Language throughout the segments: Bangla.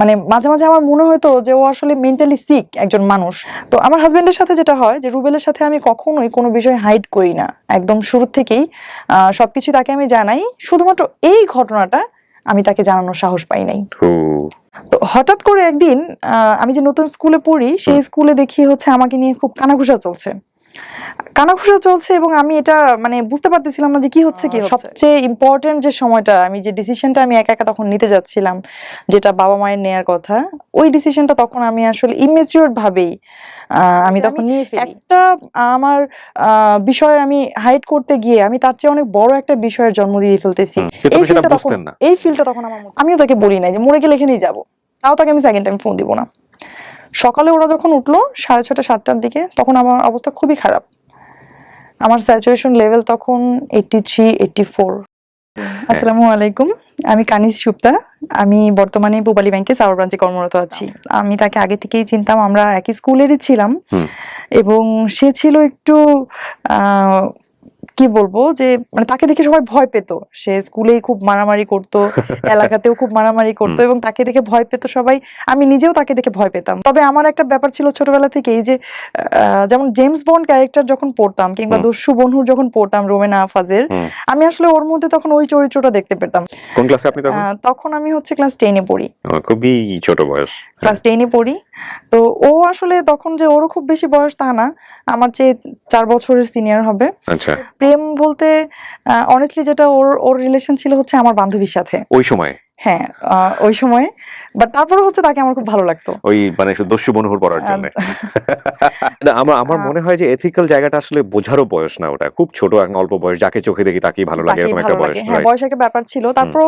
মানে মাঝে মাঝে আমার মনে হতো যে ও আসলে মেন্টালি সিক একজন মানুষ। তো আমার হাজবেন্ডের সাথে যেটা হয় যে রুবেলের সাথে আমি কখনোই কোনো বিষয় হাইড করি না, একদম শুরু থেকেই সবকিছু তাকে আমি জানাই। শুধুমাত্র এই ঘটনাটা আমি তাকে জানানোর সাহস পাই নাই। তো হঠাৎ করে একদিন আমি যে নতুন স্কুলে পড়ি সেই স্কুলে দেখি হচ্ছে আমাকে নিয়ে খুব কানাঘুষা চলছে এবং আমি এটা মানে বুঝতে পারতেছিলাম না যে কি হচ্ছে। সবচেয়ে ইম্পর্টেন্ট যে সময়টা আমি যে ডিসিশনটা আমি একা একা তখন নিতে যাচ্ছিলাম, যেটা বাবা মায়ের নেয়ার কথা, ওই ডিসিশনটা তখন আমি আসলে ইমেচিউর ভাবেই আমি তখন নিয়ে ফেলি। একটা আমার বিষয় আমি হাইড করতে গিয়ে আমি তার চেয়ে অনেক বড় একটা বিষয়ের জন্ম দিয়ে ফেলতেছি। এই ফিলটা তখন আমিও তাকে বলি নাই যে মরে গেলে এখানেই যাবো, তাও তাকে আমি সেকেন্ড টাইম ফোন দিব না। সকালে ওরা যখন উঠলো 6:30 7টার দিকে, তখন আমার অবস্থা খুবই খারাপ। আমার স্যাচুরেশন লেভেল তখন 83 84। আসসালামু আলাইকুম, আমি কানিজ সুপ্তা। আমি বর্তমানে পূবালী ব্যাংকে সাউথ ব্রাঞ্চে কর্মরত আছি। আমি তাকে আগে থেকেই চিনতাম, আমরা একই স্কুলেরই ছিলাম এবং সে ছিল একটু কি বলবো যে মানে তাকে দেখে সবাই ভয় পেত। সে স্কুলেই খুব মারামারি করতো, এলাকাতেও খুব মারামারি করতো এবং তাকে দেখে ভয় পেত সবাই। আমি নিজেও তাকে দেখে ভয় পেতাম। তবে আমার একটা ব্যাপার ছিল ছোটবেলা থেকেই যে যেমন জেমস বন্ড ক্যারেক্টার যখন পড়তাম কিংবা দস্যু বন্ধুর যখন পড়তাম রোমেনা আফাজের, আমি আসলে ওর মধ্যে তখন ওই চরিত্রটা দেখতে পেতাম। কোন ক্লাসে আপনি তখন? তখন আমি হচ্ছে ক্লাস 10-এ পড়ি। খুবই ছোট বয়স। ক্লাস 10-এ পড়ি। তো ও আসলে তখন যে ওরও খুব বেশি বয়স তা না, আমার চেয়ে 4 বছরের সিনিয়র হবে। আচ্ছা। প্রেম বলতে অনেস্টলি যেটা ওর রিলেশন ছিল হচ্ছে আমার বান্ধবীর সাথে ওই সময়। হ্যাঁ, ওই সময়। বাট তারপরে হচ্ছে তাকে আমার খুব ভালো লাগতো, ওই মানে দস্যু বনুহুর পড়ার জন্য। আমার মনে হয় যে এথিক্যাল জায়গাটা আসলে বোঝারও বয়স না, ওটা খুব ছোট অল্প বয়স, যাকে চোখে দেখি তাকেই ভালো লাগে এরকম একটা বয়স। হ্যাঁ, বয়স একটা ব্যাপার ছিল। তারপর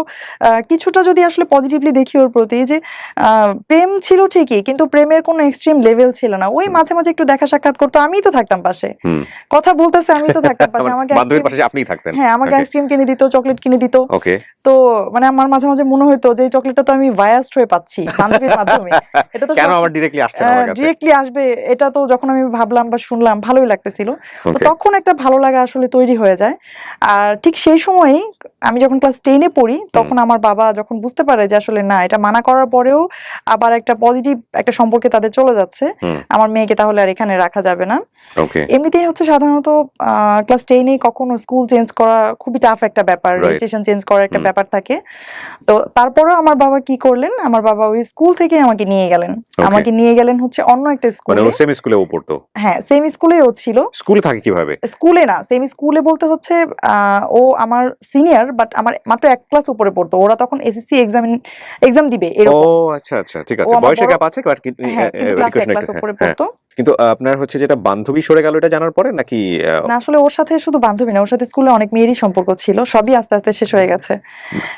কিছুটা যদি আসলে পজিটিভলি দেখি ওর প্রতি, যে প্রেম ছিল ঠিকই, কিন্তু প্রেমের কোনো এক্সট্রিম লেভেল ছিল না। ওই মাঝে মাঝে একটু দেখা সাক্ষাৎ করতো, আমিই তো থাকতাম পাশে, কথা বলতেছে আমি তো থাকতাম পাশে। আমাকে বান্ধবীর পাশে আপনিই থাকতেন? হ্যাঁ, আমাকে আইসক্রিম কিনে দিত, চকলেট কিনে দিত। ওকে। তো মানে আমার মাঝে মাঝে মনে হতো যে এই চকলেটটা তো আমি বায়াসড হয়ে পাচ্ছি বান্ধবীর মাধ্যমে, এটা তো কেন আমার ডিরেক্টলি আসছে না আমার কাছে? ডিরেক্টলি আসবে, এটা তো যখন আমি ভাবলাম বা শুনলাম ভালোই লাগতেছিল। তো তখন একটা ভালো লাগা আসলে তৈরি হয়ে যায়। আর ঠিক সেই সময়ই আমি যখন ক্লাস 10-এ পড়ি, তখন আমার বাবা যখন বুঝতে পারে যে আসলে না, এটা মানা করার পরেও আবার একটা পজিটিভ একটা সম্পর্কে তাদের চলে যাচ্ছে, আমার মেয়েকে তাহলে আর এখানে রাখা যাবে না। এমনিতেই হচ্ছে সাধারণত ক্লাস 10-এ কখনো স্কুল চেঞ্জ করা খুবই টাফ একটা ব্যাপার, রেজিস্ট্রেশন চেঞ্জ করার একটা ব্যাপার থাকে। তো তারপরেও আমার বাবা কি করলেন, আমার বাবা ওই স্কুল থেকে আমাকে নিয়ে গেলেন হচ্ছে অন্য একটা স্কুলে। মানে ও সেম স্কুলে ও পড়তো? হ্যাঁ, সেম স্কুলে ও ছিল। স্কুলে থাকে কিভাবে? স্কুলে না, সেম স্কুলে বলতে হচ্ছে ও আমার সিনিয়র, বাট আমার মাত্র 1 ক্লাস উপরে পড়তো। ওরা তখন এসএসসি এক্সাম দিবে এরকম। ও আচ্ছা আচ্ছা, ঠিক আছে। বয়সের গ্যাপ আছে, কিন্তু ক্লাস 1 ক্লাস উপরে পড়তো। কিন্তু আপনার হচ্ছে যেটা বান্ধবী সরে গেল, এটা জানার পরে নাকি? না, আসলে ওর সাথে শুধু বান্ধবী না, ওর সাথে স্কুলে অনেক মেয়েরই সম্পর্ক ছিল, সবই আস্তে আস্তে শেষ হয়ে গেছে।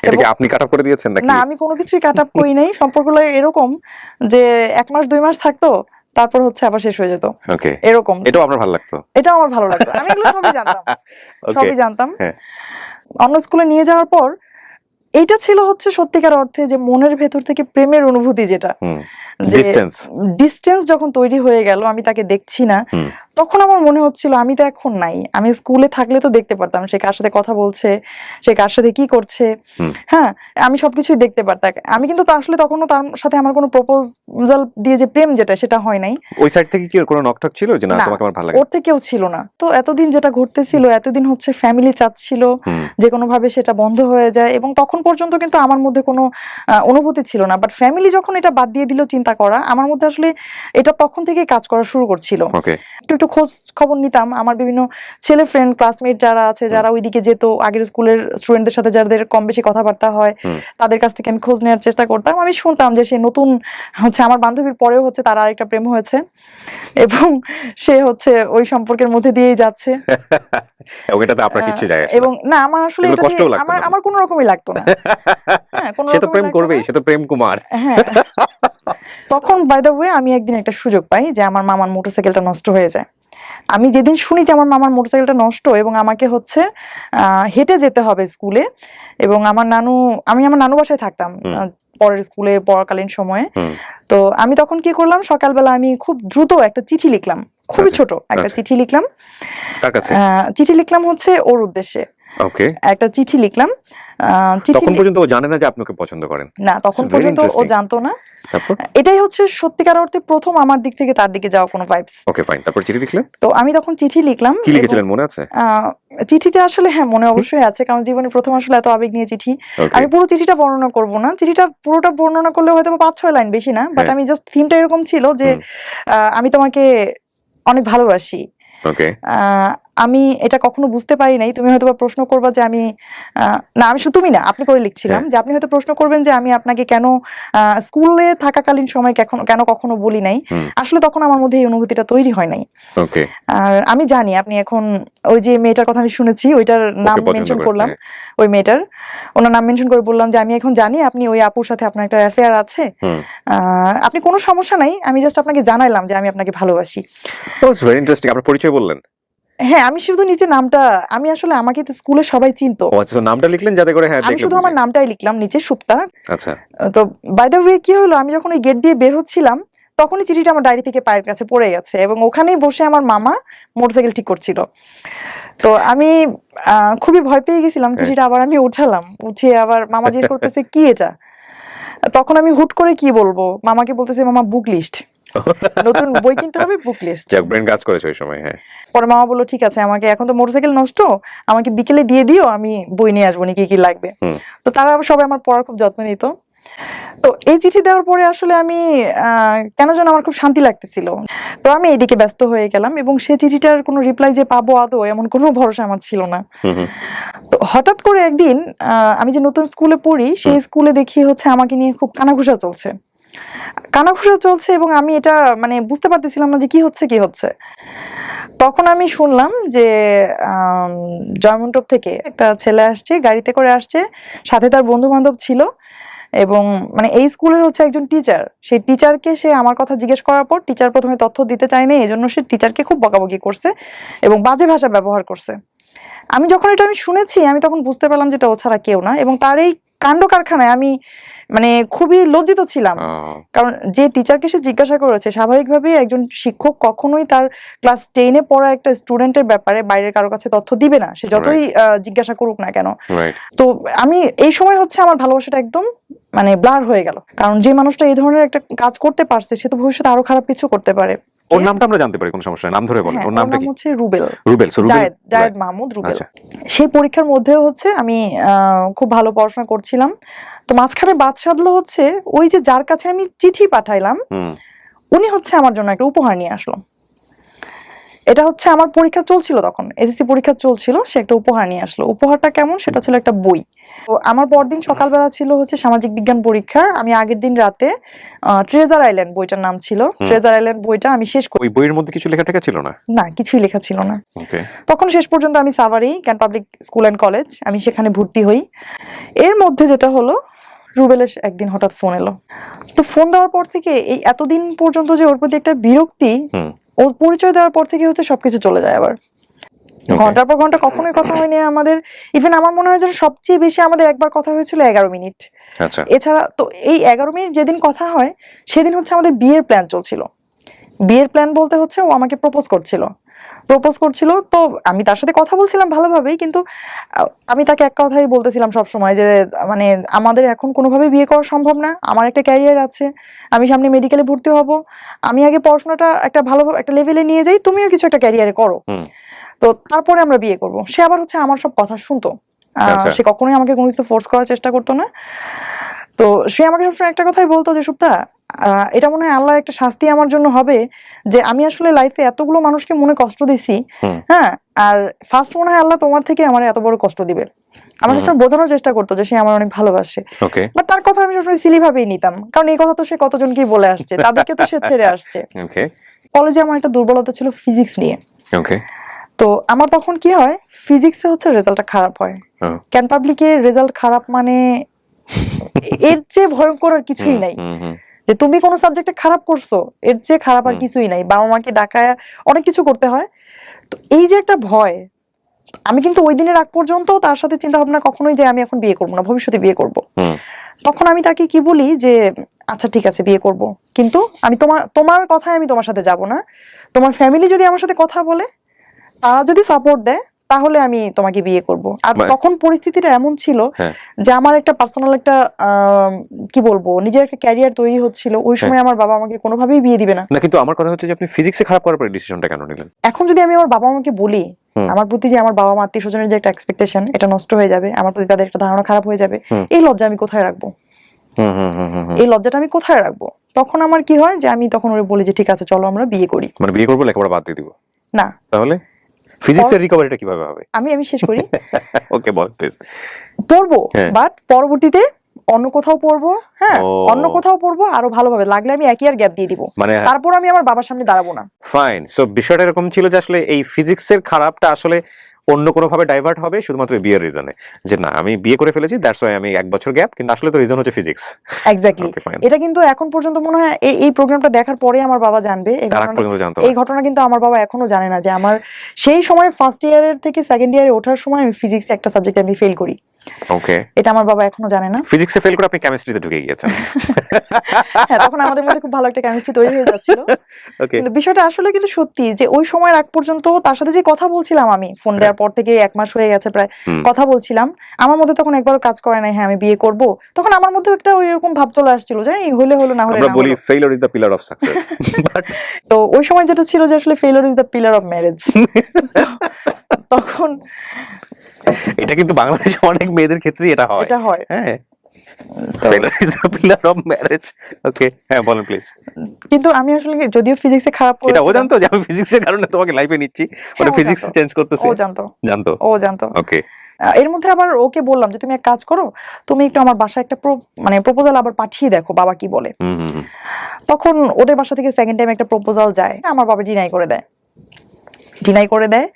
এটা কি আপনি কাট আপ করে দিয়েছেন নাকি? না, আমি কোনো কিছুই কাট আপ করি নাই। সম্পর্কগুলো এরকম যে 1 মাস 2 মাস থাকতো, তারপর হচ্ছে আবার শেষ হয়ে যেত। ওকে, এরকম। এটাও আপনার ভালো লাগতো? এটাও আমার ভালো লাগতো, আমি এগুলো সবই জানতাম। অন্য স্কুলে নিয়ে যাওয়ার পর এইটা ছিল হচ্ছে সত্যিকার অর্থে যে মনের ভেতর থেকে প্রেমের অনুভূতি, যেটা ডিস্টেন্স যখন তৈরি হয়ে গেল, আমি তাকে দেখছি না, তখন আমার মনে হচ্ছিল আমি তো এখন নাই। আমি স্কুলে থাকলে তো দেখতে পারতাম সে কার সাথে কথা বলছে, সে কার সাথে কি করছে, হ্যাঁ, আমি সবকিছুই দেখতে পারতাম। আমি কিন্তু আসলে তখনও তার সাথে আমার কোনো প্রপোজাল দিয়ে যে প্রেম, যেটা সেটা হয় নাই। ওই সাইড থেকে কি কোনো নকটক ছিল যে না তোমাকে আমার ভালো লাগে? ওর থেকেও ছিল না। তো এতদিন যেটা ঘটতেছিল, এতদিন হচ্ছে ফ্যামিলি চাচ্ছিল যে কোনো ভাবে সেটা বন্ধ হয়ে যায়, এবং তখন পর্যন্ত কিন্তু আমার মধ্যে কোনো অনুভূতি ছিল না। বাট ফ্যামিলি যখন এটা বাদ দিয়ে দিল চিন্তা করা, আমার মধ্যে আসলে এটা তখন থেকে কাজ করা শুরু করছিল। একটু খোঁজ খবর নিতাম, আমার বিভিন্ন ছেলে ফ্রেন্ড ক্লাসমেট যারা আছে, যারা ওইদিকে যেত, আগের স্কুলের স্টুডেন্টদের সাথে যাদের কম বেশি কথাবার্তা হয়, তাদের কাছ থেকে আমি খোঁজ নেওয়ার চেষ্টা করতাম। আমি শুনতাম যে সে নতুন হচ্ছে আমার বান্ধবীর পরেও হচ্ছে তার আরেকটা প্রেম হয়েছে এবং সে হচ্ছে ওই সম্পর্কের মধ্যে দিয়েই যাচ্ছে। ওটাতে আপনার কিছু যায় আসে না? এবং না, আমার আসলে এটা আমার কোনো রকমই লাগতো না। হ্যাঁ, সে তো প্রেম করবেই, সে তো প্রেম কুমার। হ্যাঁ। তখন বাই দ্য ওয়ে আমি একদিন একটা সুযোগ পাই যে আমার মামার মোটরসাইকেলটা নষ্ট হয়ে যায়। আমি যেদিন শুনি যে আমার মামার মোটরসাইকেলটা নষ্ট এবং আমাকে হচ্ছে হেঁটে যেতে হবে স্কুলে, এবং আমি আমার নানু বাসায় থাকতাম পরের স্কুলে পড়াকালীন সময়ে। তো আমি তখন কি করলাম, সকালবেলা আমি খুব দ্রুত একটা চিঠি লিখলাম, খুবই ছোট একটা চিঠি লিখলাম। কার কাছে? চিঠি লিখলাম হচ্ছে ওর উদ্দেশ্যে। ওকে, একটা চিঠি লিখলাম। তখন পর্যন্ত ও জানে না যে আপনি ওকে পছন্দ করেন? না, তখন পর্যন্ত ও জানতো না। এটাই হচ্ছে সত্যিকার অর্থে প্রথম আমার দিক থেকে তার দিকে যাওয়া কোনো ভাইবস। ওকে, ফাইন। তারপর চিঠি লিখলেন? তো আমি তখন চিঠি লিখলাম। কি লিখেছিলেন মনে আছে? চিঠিটা আসলে হ্যাঁ মনে অবশ্যই আছে, কারণ জীবনের প্রথম আসলে এত আবেগ নিয়ে চিঠি। আমি পুরো চিঠিটা বর্ণনা করব না, চিঠিটা পুরোটা বর্ণনা করলে হয়তো 5-6 লাইন, বেশি না, বাট আমি জাস্ট থিমটা এরকম ছিল যে আমি তোমাকে অনেক ভালোবাসি। ওকে, আমি এটা কখনো বুঝতে পারি নাই। তুমি হয়তো প্রশ্ন করবা যে আমি না, আমি শুধু তুমি না, আপনি করে লিখছিলাম যে আপনি হয়তো প্রশ্ন করবেন যে আমি আপনাকে কেন স্কুলে থাকাকালীন সময় কেন কখনো বলি নাই। আসলে তখন আমার মধ্যে এই অনুভূতিটা তৈরি হয় নাই। ওকে, আর আমি জানি আপনি এখন ওই যে মেয়েটার কথা আমি শুনেছি, ওইটার নাম মেনশন করলাম, ওই মেয়েটার ওনার নাম মেনশন করে বললাম যে আমি এখন জানি আপনি ওই আপুর সাথে আপনার একটা অ্যাফেয়ার আছে, আপনি কোনো সমস্যা নাই, আমি জাস্ট আপনাকে জানাইলাম যে আমি আপনাকে ভালোবাসি। That's very interesting. আপনার পরিচয় বললেন? হ্যাঁ, আমি শুধু নিচে নামটা, আমি আসলে আমাকে তো স্কুলে সবাই চিনতো। ও আচ্ছা, নামটা লিখলেন যাতে করে হ্যাঁ আমি শুধু আমার নামটাই লিখলাম নিচে, সুপ্তা। আচ্ছা। তো বাই দ্য ওয়ে কি হলো, আমি যখন ওই গেট দিয়ে বের হচ্ছিলাম তখনই চিঠিটা আমার ডায়েরি থেকে পায়ের কাছে পড়ে গেছে, এবং ওখানেই বসে আমার মামা মোটরসাইকেল ঠিক করছিল। তো আমি খুবই ভয় পেয়ে গেছিলাম। চিঠিটা আবার আমি উঠালাম, উঠিয়ে আবার মামা জিজ্ঞেস করতেছে কি এটা। তখন আমি হুট করে কি বলবো, মামাকে বলতেছে মামা বুক লিস্ট, নতুন বই কিনতে হবে, বুক লিস্ট। ব্রেন কাজ করেছে ওই সময়। হ্যাঁ। পরে মামা বললো ঠিক আছে, আমাকে এখন তো মোটরসাইকেল নষ্ট, আমাকে বিকেলে দিয়ে দিও, আমি বই নিয়ে আসবো, কি কি লাগবে। তো তারা সবাই আমার পড়ার খুব যত্ন নিত। তো এই চিঠি দেওয়ার পরে আসলে আমি কেন যেন আমার খুব শান্তি লাগতেছিল। তো আমি এইদিকে ব্যস্ত হয়ে গেলাম, এবং সেই চিঠিটার কোনো রিপ্লাই যে পাবো আদৌ এমন কোনো ভরসা আমার ছিল না। তো হঠাৎ করে একদিন আমি যে নতুন স্কুলে পড়ি, সেই স্কুলে দেখি হচ্ছে আমাকে নিয়ে খুব কানাঘুষা চলছে, এবং আমি এটা মানে বুঝতে পারতেছিলাম না যে কি হচ্ছে। তখন আমি শুনলাম যে জয়মন্টপ থেকে একটা ছেলে আসছে, গাড়িতে করে আসছে, সাথে তার বন্ধু বান্ধব ছিল, এবং মানে এই স্কুলের হচ্ছে একজন টিচার। সেই টিচারকে সে আমার কথা জিজ্ঞেস করার পর টিচার প্রথমে তথ্য দিতে চায় না, এজন্য সে টিচারকে খুব বকাবকি করছে এবং বাজে ভাষা ব্যবহার করছে। আমি যখন এটা শুনেছি, আমি তখন বুঝতে পারলাম যে এটা ও ছাড়া কেউ না, এবং তার এই কাণ্ড কারখানায় আমি মানে খুবই লজ্জিত ছিলাম। কারণ যে টিচারকে সে জিজ্ঞাসা করেছে, স্বাভাবিকভাবেই একজন শিক্ষক কখনোই তার ক্লাস 10-এ পড়া একটা স্টুডেন্টের ব্যাপারে বাইরের কারো কাছে তথ্য দিবে না, সে যতই জিজ্ঞাসা করুক না কেন। তো আমি এই সময় হচ্ছে আমার ভালোবাসাটা একদম মানে ব্লার হয়ে গেল, কারণ যে মানুষটা এই ধরনের একটা কাজ করতে পারছে সে তো ভবিষ্যতে আরো খারাপ কিছু করতে পারে। ওর নামটা আমরা জানতে পারি? কোন সমস্যা, নাম ধরে বলেন। ওর নামটা কি? হচ্ছে রুবেল। জায়েদ মাহমুদ রুবেল। সেই পরীক্ষার মধ্যেও হচ্ছে আমি খুব ভালো পড়াশোনা করছিলাম। তো মাঝখানে বাদ সাধলো হচ্ছে ওই যে যার কাছে আমি চিঠি পাঠাইলাম, উনি হচ্ছে আমার জন্য একটা উপহার নিয়ে আসলো। এটা হচ্ছে আমার পরীক্ষা চলছিল, তখন এসএসসি পরীক্ষা চলছিল, সে একটা উপহার নিয়ে আসলো। উপহারটা কেমন, সেটা ছিল একটা বই। তো আমার পরদিন সকালবেলা ছিল হচ্ছে সামাজিক বিজ্ঞান পরীক্ষা। আমি আগের দিন রাতে ট্রেজার আইল্যান্ড বইটার নাম ছিল, ট্রেজার আইল্যান্ড বইটা আমি শেষ করি। ওই বইয়ের মধ্যে কিছু লেখা টেখা ছিল না? না, কিছুই লেখা ছিল না। তখন শেষ পর্যন্ত আমি সাভারি ক্যান পাবলিক স্কুল অ্যান্ড কলেজ, আমি সেখানে ভর্তি হই। এর মধ্যে যেটা হলো, রুবেলের একদিন হঠাৎ ফোন এলো। তো ফোন দেওয়ার পর থেকে এই এতদিন পর্যন্ত যে ওর প্রতি একটা বিরক্তি, ওর পরিচয় দেওয়ার পর থেকে হচ্ছে সবকিছু চলে যায় আবার। ঘন্টার পর ঘন্টা কখনোই কথা হয়নি আমাদের। ইভেন আমার মনে হয় যে সবচেয়ে বেশি আমাদের একবার কথা হয়েছিল 11 মিনিট। এছাড়া তো এই 11 মিনিট যেদিন কথা হয়, সেদিন হচ্ছে আমাদের বিয়ের প্ল্যান চলছিল। বিয়ের প্ল্যান বলতে হচ্ছে ও আমাকে প্রপোজ করছিল। তো আমি তার সাথে কথা বলছিলাম ভালোভাবেই, কিন্তু আমি তাকে এক কথাই বলতেছিলাম সবসময় যে মানে আমাদের এখন কোনোভাবে বিয়ে করা সম্ভব না, আমার একটা ক্যারিয়ার আছে, আমি সামনে মেডিকেলে ভর্তি হব, আমি আগে পড়াশোনাটা একটা ভালো একটা লেভেলে নিয়ে যাই, তুমিও কিছু একটা ক্যারিয়ারে করো, তো তারপরে আমরা বিয়ে করব। সে আবার হচ্ছে আমার সব কথা শুনতো, সে কখনোই আমাকে কোনো কিছু ফোর্স করার চেষ্টা করতো না। তো সে আমাকে সবসময় একটা কথাই বলতো যে সুপ্তা, এটা মনে হয় আল্লাহর একটা শাস্তি আমার জন্য হবে যে আমি আসলে লাইফে এতগুলো মানুষকে মনে কষ্ট দিছি, হ্যাঁ, আর ফার্স্ট মনে হয় আল্লাহ তোমার থেকে আমার এত বড় কষ্ট দিবে। আমার সবসময় বোঝানোর চেষ্টা করতো যে সে আমার অনেক ভালোবাসে, বাট তার কথা আমি সবসময় সিলি ভাবেই নিতাম, কারণ এই কথা তো সে কতজনকেই বলে আসছে, তাদেরকে তো সে ছেড়ে আসছে। কলেজে আমার একটা দুর্বলতা ছিল ফিজিক্স নিয়ে। তো আমার তখন কি হয়, ফিজিক্সে হচ্ছে রেজাল্টটা খারাপ হয়, ক্যান পাবলিকে রেজাল্ট খারাপ মানে এর চেয়ে ভয়ঙ্কর আর কিছুই নাই। যে তুমি কোনো সাবজেক্টে খারাপ করছো, এর চেয়ে খারাপ আর কিছুই নাই। বাবা মাকে ডাকায় অনেক কিছু করতে হয়। তো এই যে একটা ভয়, আমি কিন্তু ওই দিনের আগ পর্যন্ত তার সাথে চিন্তা ভাবনা কখনোই যে আমি এখন বিয়ে করবো না, ভবিষ্যতে বিয়ে করব। তখন আমি তাকে কি বলি যে আচ্ছা ঠিক আছে বিয়ে করব, কিন্তু আমি তোমার কথায় আমি তোমার সাথে যাব না, তোমার ফ্যামিলি যদি আমার সাথে কথা বলে, তারা যদি সাপোর্ট দেয় তাহলে আমি তোমাকে বিয়ে করব। আর মানে- তখন পরিস্থিতিটা এমন ছিল হ্যাঁ। যে আমার একটা পার্সোনাল একটা কি বলবো নিজের একটা ক্যারিয়ার তৈরি হচ্ছিল, ওই সময় আমার বাবা আমাকে কোনোভাবেই বিয়ে দিবে না। না, কিন্তু আমার কথা হচ্ছে যে আপনি ফিজিক্সে খারাপ করার পরে ডিসিশনটা কেন নিলেন? এখন যদি আমি আমার বাবা মাকে বলি আমার প্রতি যে আমার বাবা মা আত্মীয় স্বজনের যে একটা এক্সপেকটেশন এটা নষ্ট হয়ে যাবে, আমার প্রতি তাদের একটা ধারণা খারাপ হয়ে যাবে, এই লজ্জা আমি কোথায় রাখবো? এই লজ্জাটা আমি কোথায় রাখবো? তখন আমার কি হয় যে আমি তখন ওরে বলি যে ঠিক আছে চলো আমরা বিয়ে করি। মানে বিয়ে করবো, লেখাপড়া বাদ দিয়ে দিব? না। তাহলে ফিজিক্সের রিকভারিটা কিভাবে হবে? আমি শেষ করি। ওকে, বল প্লিজ। পড়বো, বাট পরবর্তীতে অন্য কোথাও পড়বো। হ্যাঁ, ও। অন্য কোথাও পড়বো, আরো ভালোভাবে, লাগলে আমি একই আর গ্যাপ দিয়ে দিব, মানে তারপর আমি আমার বাবার সামনে দাঁড়াবো না। ফাইন। সো বিষয়টা এরকম ছিল যে আসলে এই ফিজিক্সের খারাপটা আসলে অন্য কোনো ভাবে ডাইভার্ট হবে শুধুমাত্র বিয়ের রিজনে, যে না আমি বিয়ে করে ফেলেছি, দ্যাটস ওয়াই আমি 1 বছর গ্যাপ, কিন্তু আসলে তো রিজন হচ্ছে ফিজিক্স। এক্স্যাক্টলি। এটা কিন্তু এখন পর্যন্ত মনে হয় এই প্রোগ্রামটা দেখার পরে আমার বাবা জানবে। এই ঘটনা কিন্তু আমার বাবা এখনো জানে না যে আমার সেই সময় ফার্স্ট ইয়ারের থেকে সেকেন্ড ইয়ারে ওঠার সময় আমি ফিজিক্সে একটা সাবজেক্টে আমি ফেল করি। ওকে। এটা আমার বাবা এখনো জানে না। ফিজিক্সে ফেল করে আপনি কেমিস্ট্রিতে ঢুকে গিয়েছেন। হ্যাঁ, তখন আমাদের মধ্যে খুব ভালো একটা কেমিস্ট্রি তৈরি হয়ে যাচ্ছিল। ওকে। কিন্তু বিষয়টা আসলে কিন্তু সত্যি যে ওই সময়ের আগ পর্যন্ত তার সাথে যে কথা বলছিলাম, আমি ফোন দেওয়ার পর থেকে 1 মাস হয়ে গেছে প্রায় কথা বলছিলাম, আমার মধ্যে তখন একবারও কাজ করে নাই হ্যাঁ আমি বিয়ে করব। তখন আমার মধ্যে একটা ওই রকম ভাব চলে আসছিল যে এই হলে হলো, না হলে না। আমরা বলি failure is the pillar of success. তো ওই সময় যেটা ছিল যে আসলে failure is the pillar of marriage. তখন এটা কিন্তু বাংলাদেশে অনেক মেয়েদের ক্ষেত্রেই এটা হয়। এটা হয়। হ্যাঁ, failure is the pillar of marriage. Okay, হ্যাঁ বলেন প্লিজ। কিন্তু আমি আসলে যদিও ফিজিক্সে খারাপ করেছি, এটা ও জানতো যে আমি ফিজিক্সের কারণে তোমাকে লাইফে নিচ্ছি, মানে ফিজিক্স চেঞ্জ করতেছে? ও জানতো। ও জানতো। ওকে। এর মধ্যে আবার ওকে বললাম যে তুমি এক কাজ করো, তুমি একটু আমার বাসায় একটা মানে প্রপোজাল আবার পাঠিয়ে দেখো বাবা কি বলে। তখন ওদের বাসা থেকে সেকেন্ড টাইম একটা প্রপোজাল যায়, আমার বাবা ডিনাই করে দেয়।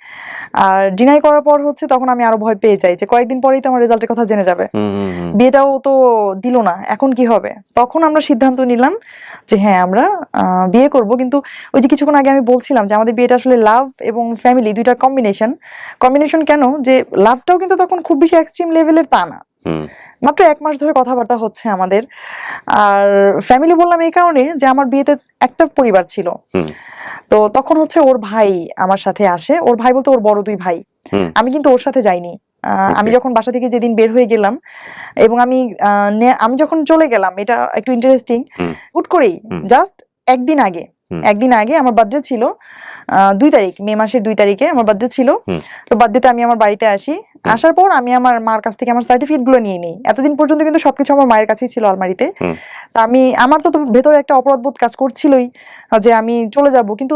আর ডিনাই করার পর হচ্ছে তখন আমি আরো ভয় পেয়ে যাই যে কয়েকদিন পরেই তো আমার রেজাল্টের কথা জেনে যাবে, বিয়েটাও তো দিল না, এখন কি হবে? তখন আমরা সিদ্ধান্ত নিলাম যে হ্যাঁ আমরা বিয়ে করব। কিন্তু ওই যে কিছুক্ষণ আগে আমি বলছিলাম যে আমাদের বিয়েটা আসলে লাভ এবং ফ্যামিলি দুইটার কম্বিনেশন। কেন যে লাভটাও কিন্তু তখন খুব বেশি এক্সট্রিম লেভেলের তা না, মাত্র 1 মাস ধরে কথাবার্তা হচ্ছে আমাদের। আর ফ্যামিলি বললাম এই কারণে যে আমার বিয়েতে একটা পরিবার ছিল, তো তখন হচ্ছে ওর ভাই আমার সাথে আসে। ওর ভাই বলতে ওর বড় 2 ভাই। আমি কিন্তু ওর সাথে যাইনি। আমি যখন বাসা থেকে যেদিন বের হয়ে গেলাম এবং আমি যখন চলে গেলাম, এটা একটু ইন্টারেস্টিং, হুট করেই জাস্ট একদিন আগে আমার বার্থডে ছিল, 2 তারিখ, মে মাসের 2 তারিখে আমার বার্থডে ছিল। তো বার্থডেতে আমি আমার বাড়িতে আসি, আসার পর আমি আমার মার কাছ থেকে আমার সার্টিফিকেট গুলো নিয়ে নিই। এতদিন পর্যন্ত কিন্তু সবকিছু আমার মায়ের কাছেই ছিল আলমারিতে। তা আমার তো ভেতরে একটা অপরাধবোধ কাজ করছিলই যে আমি চলে যাব, কিন্তু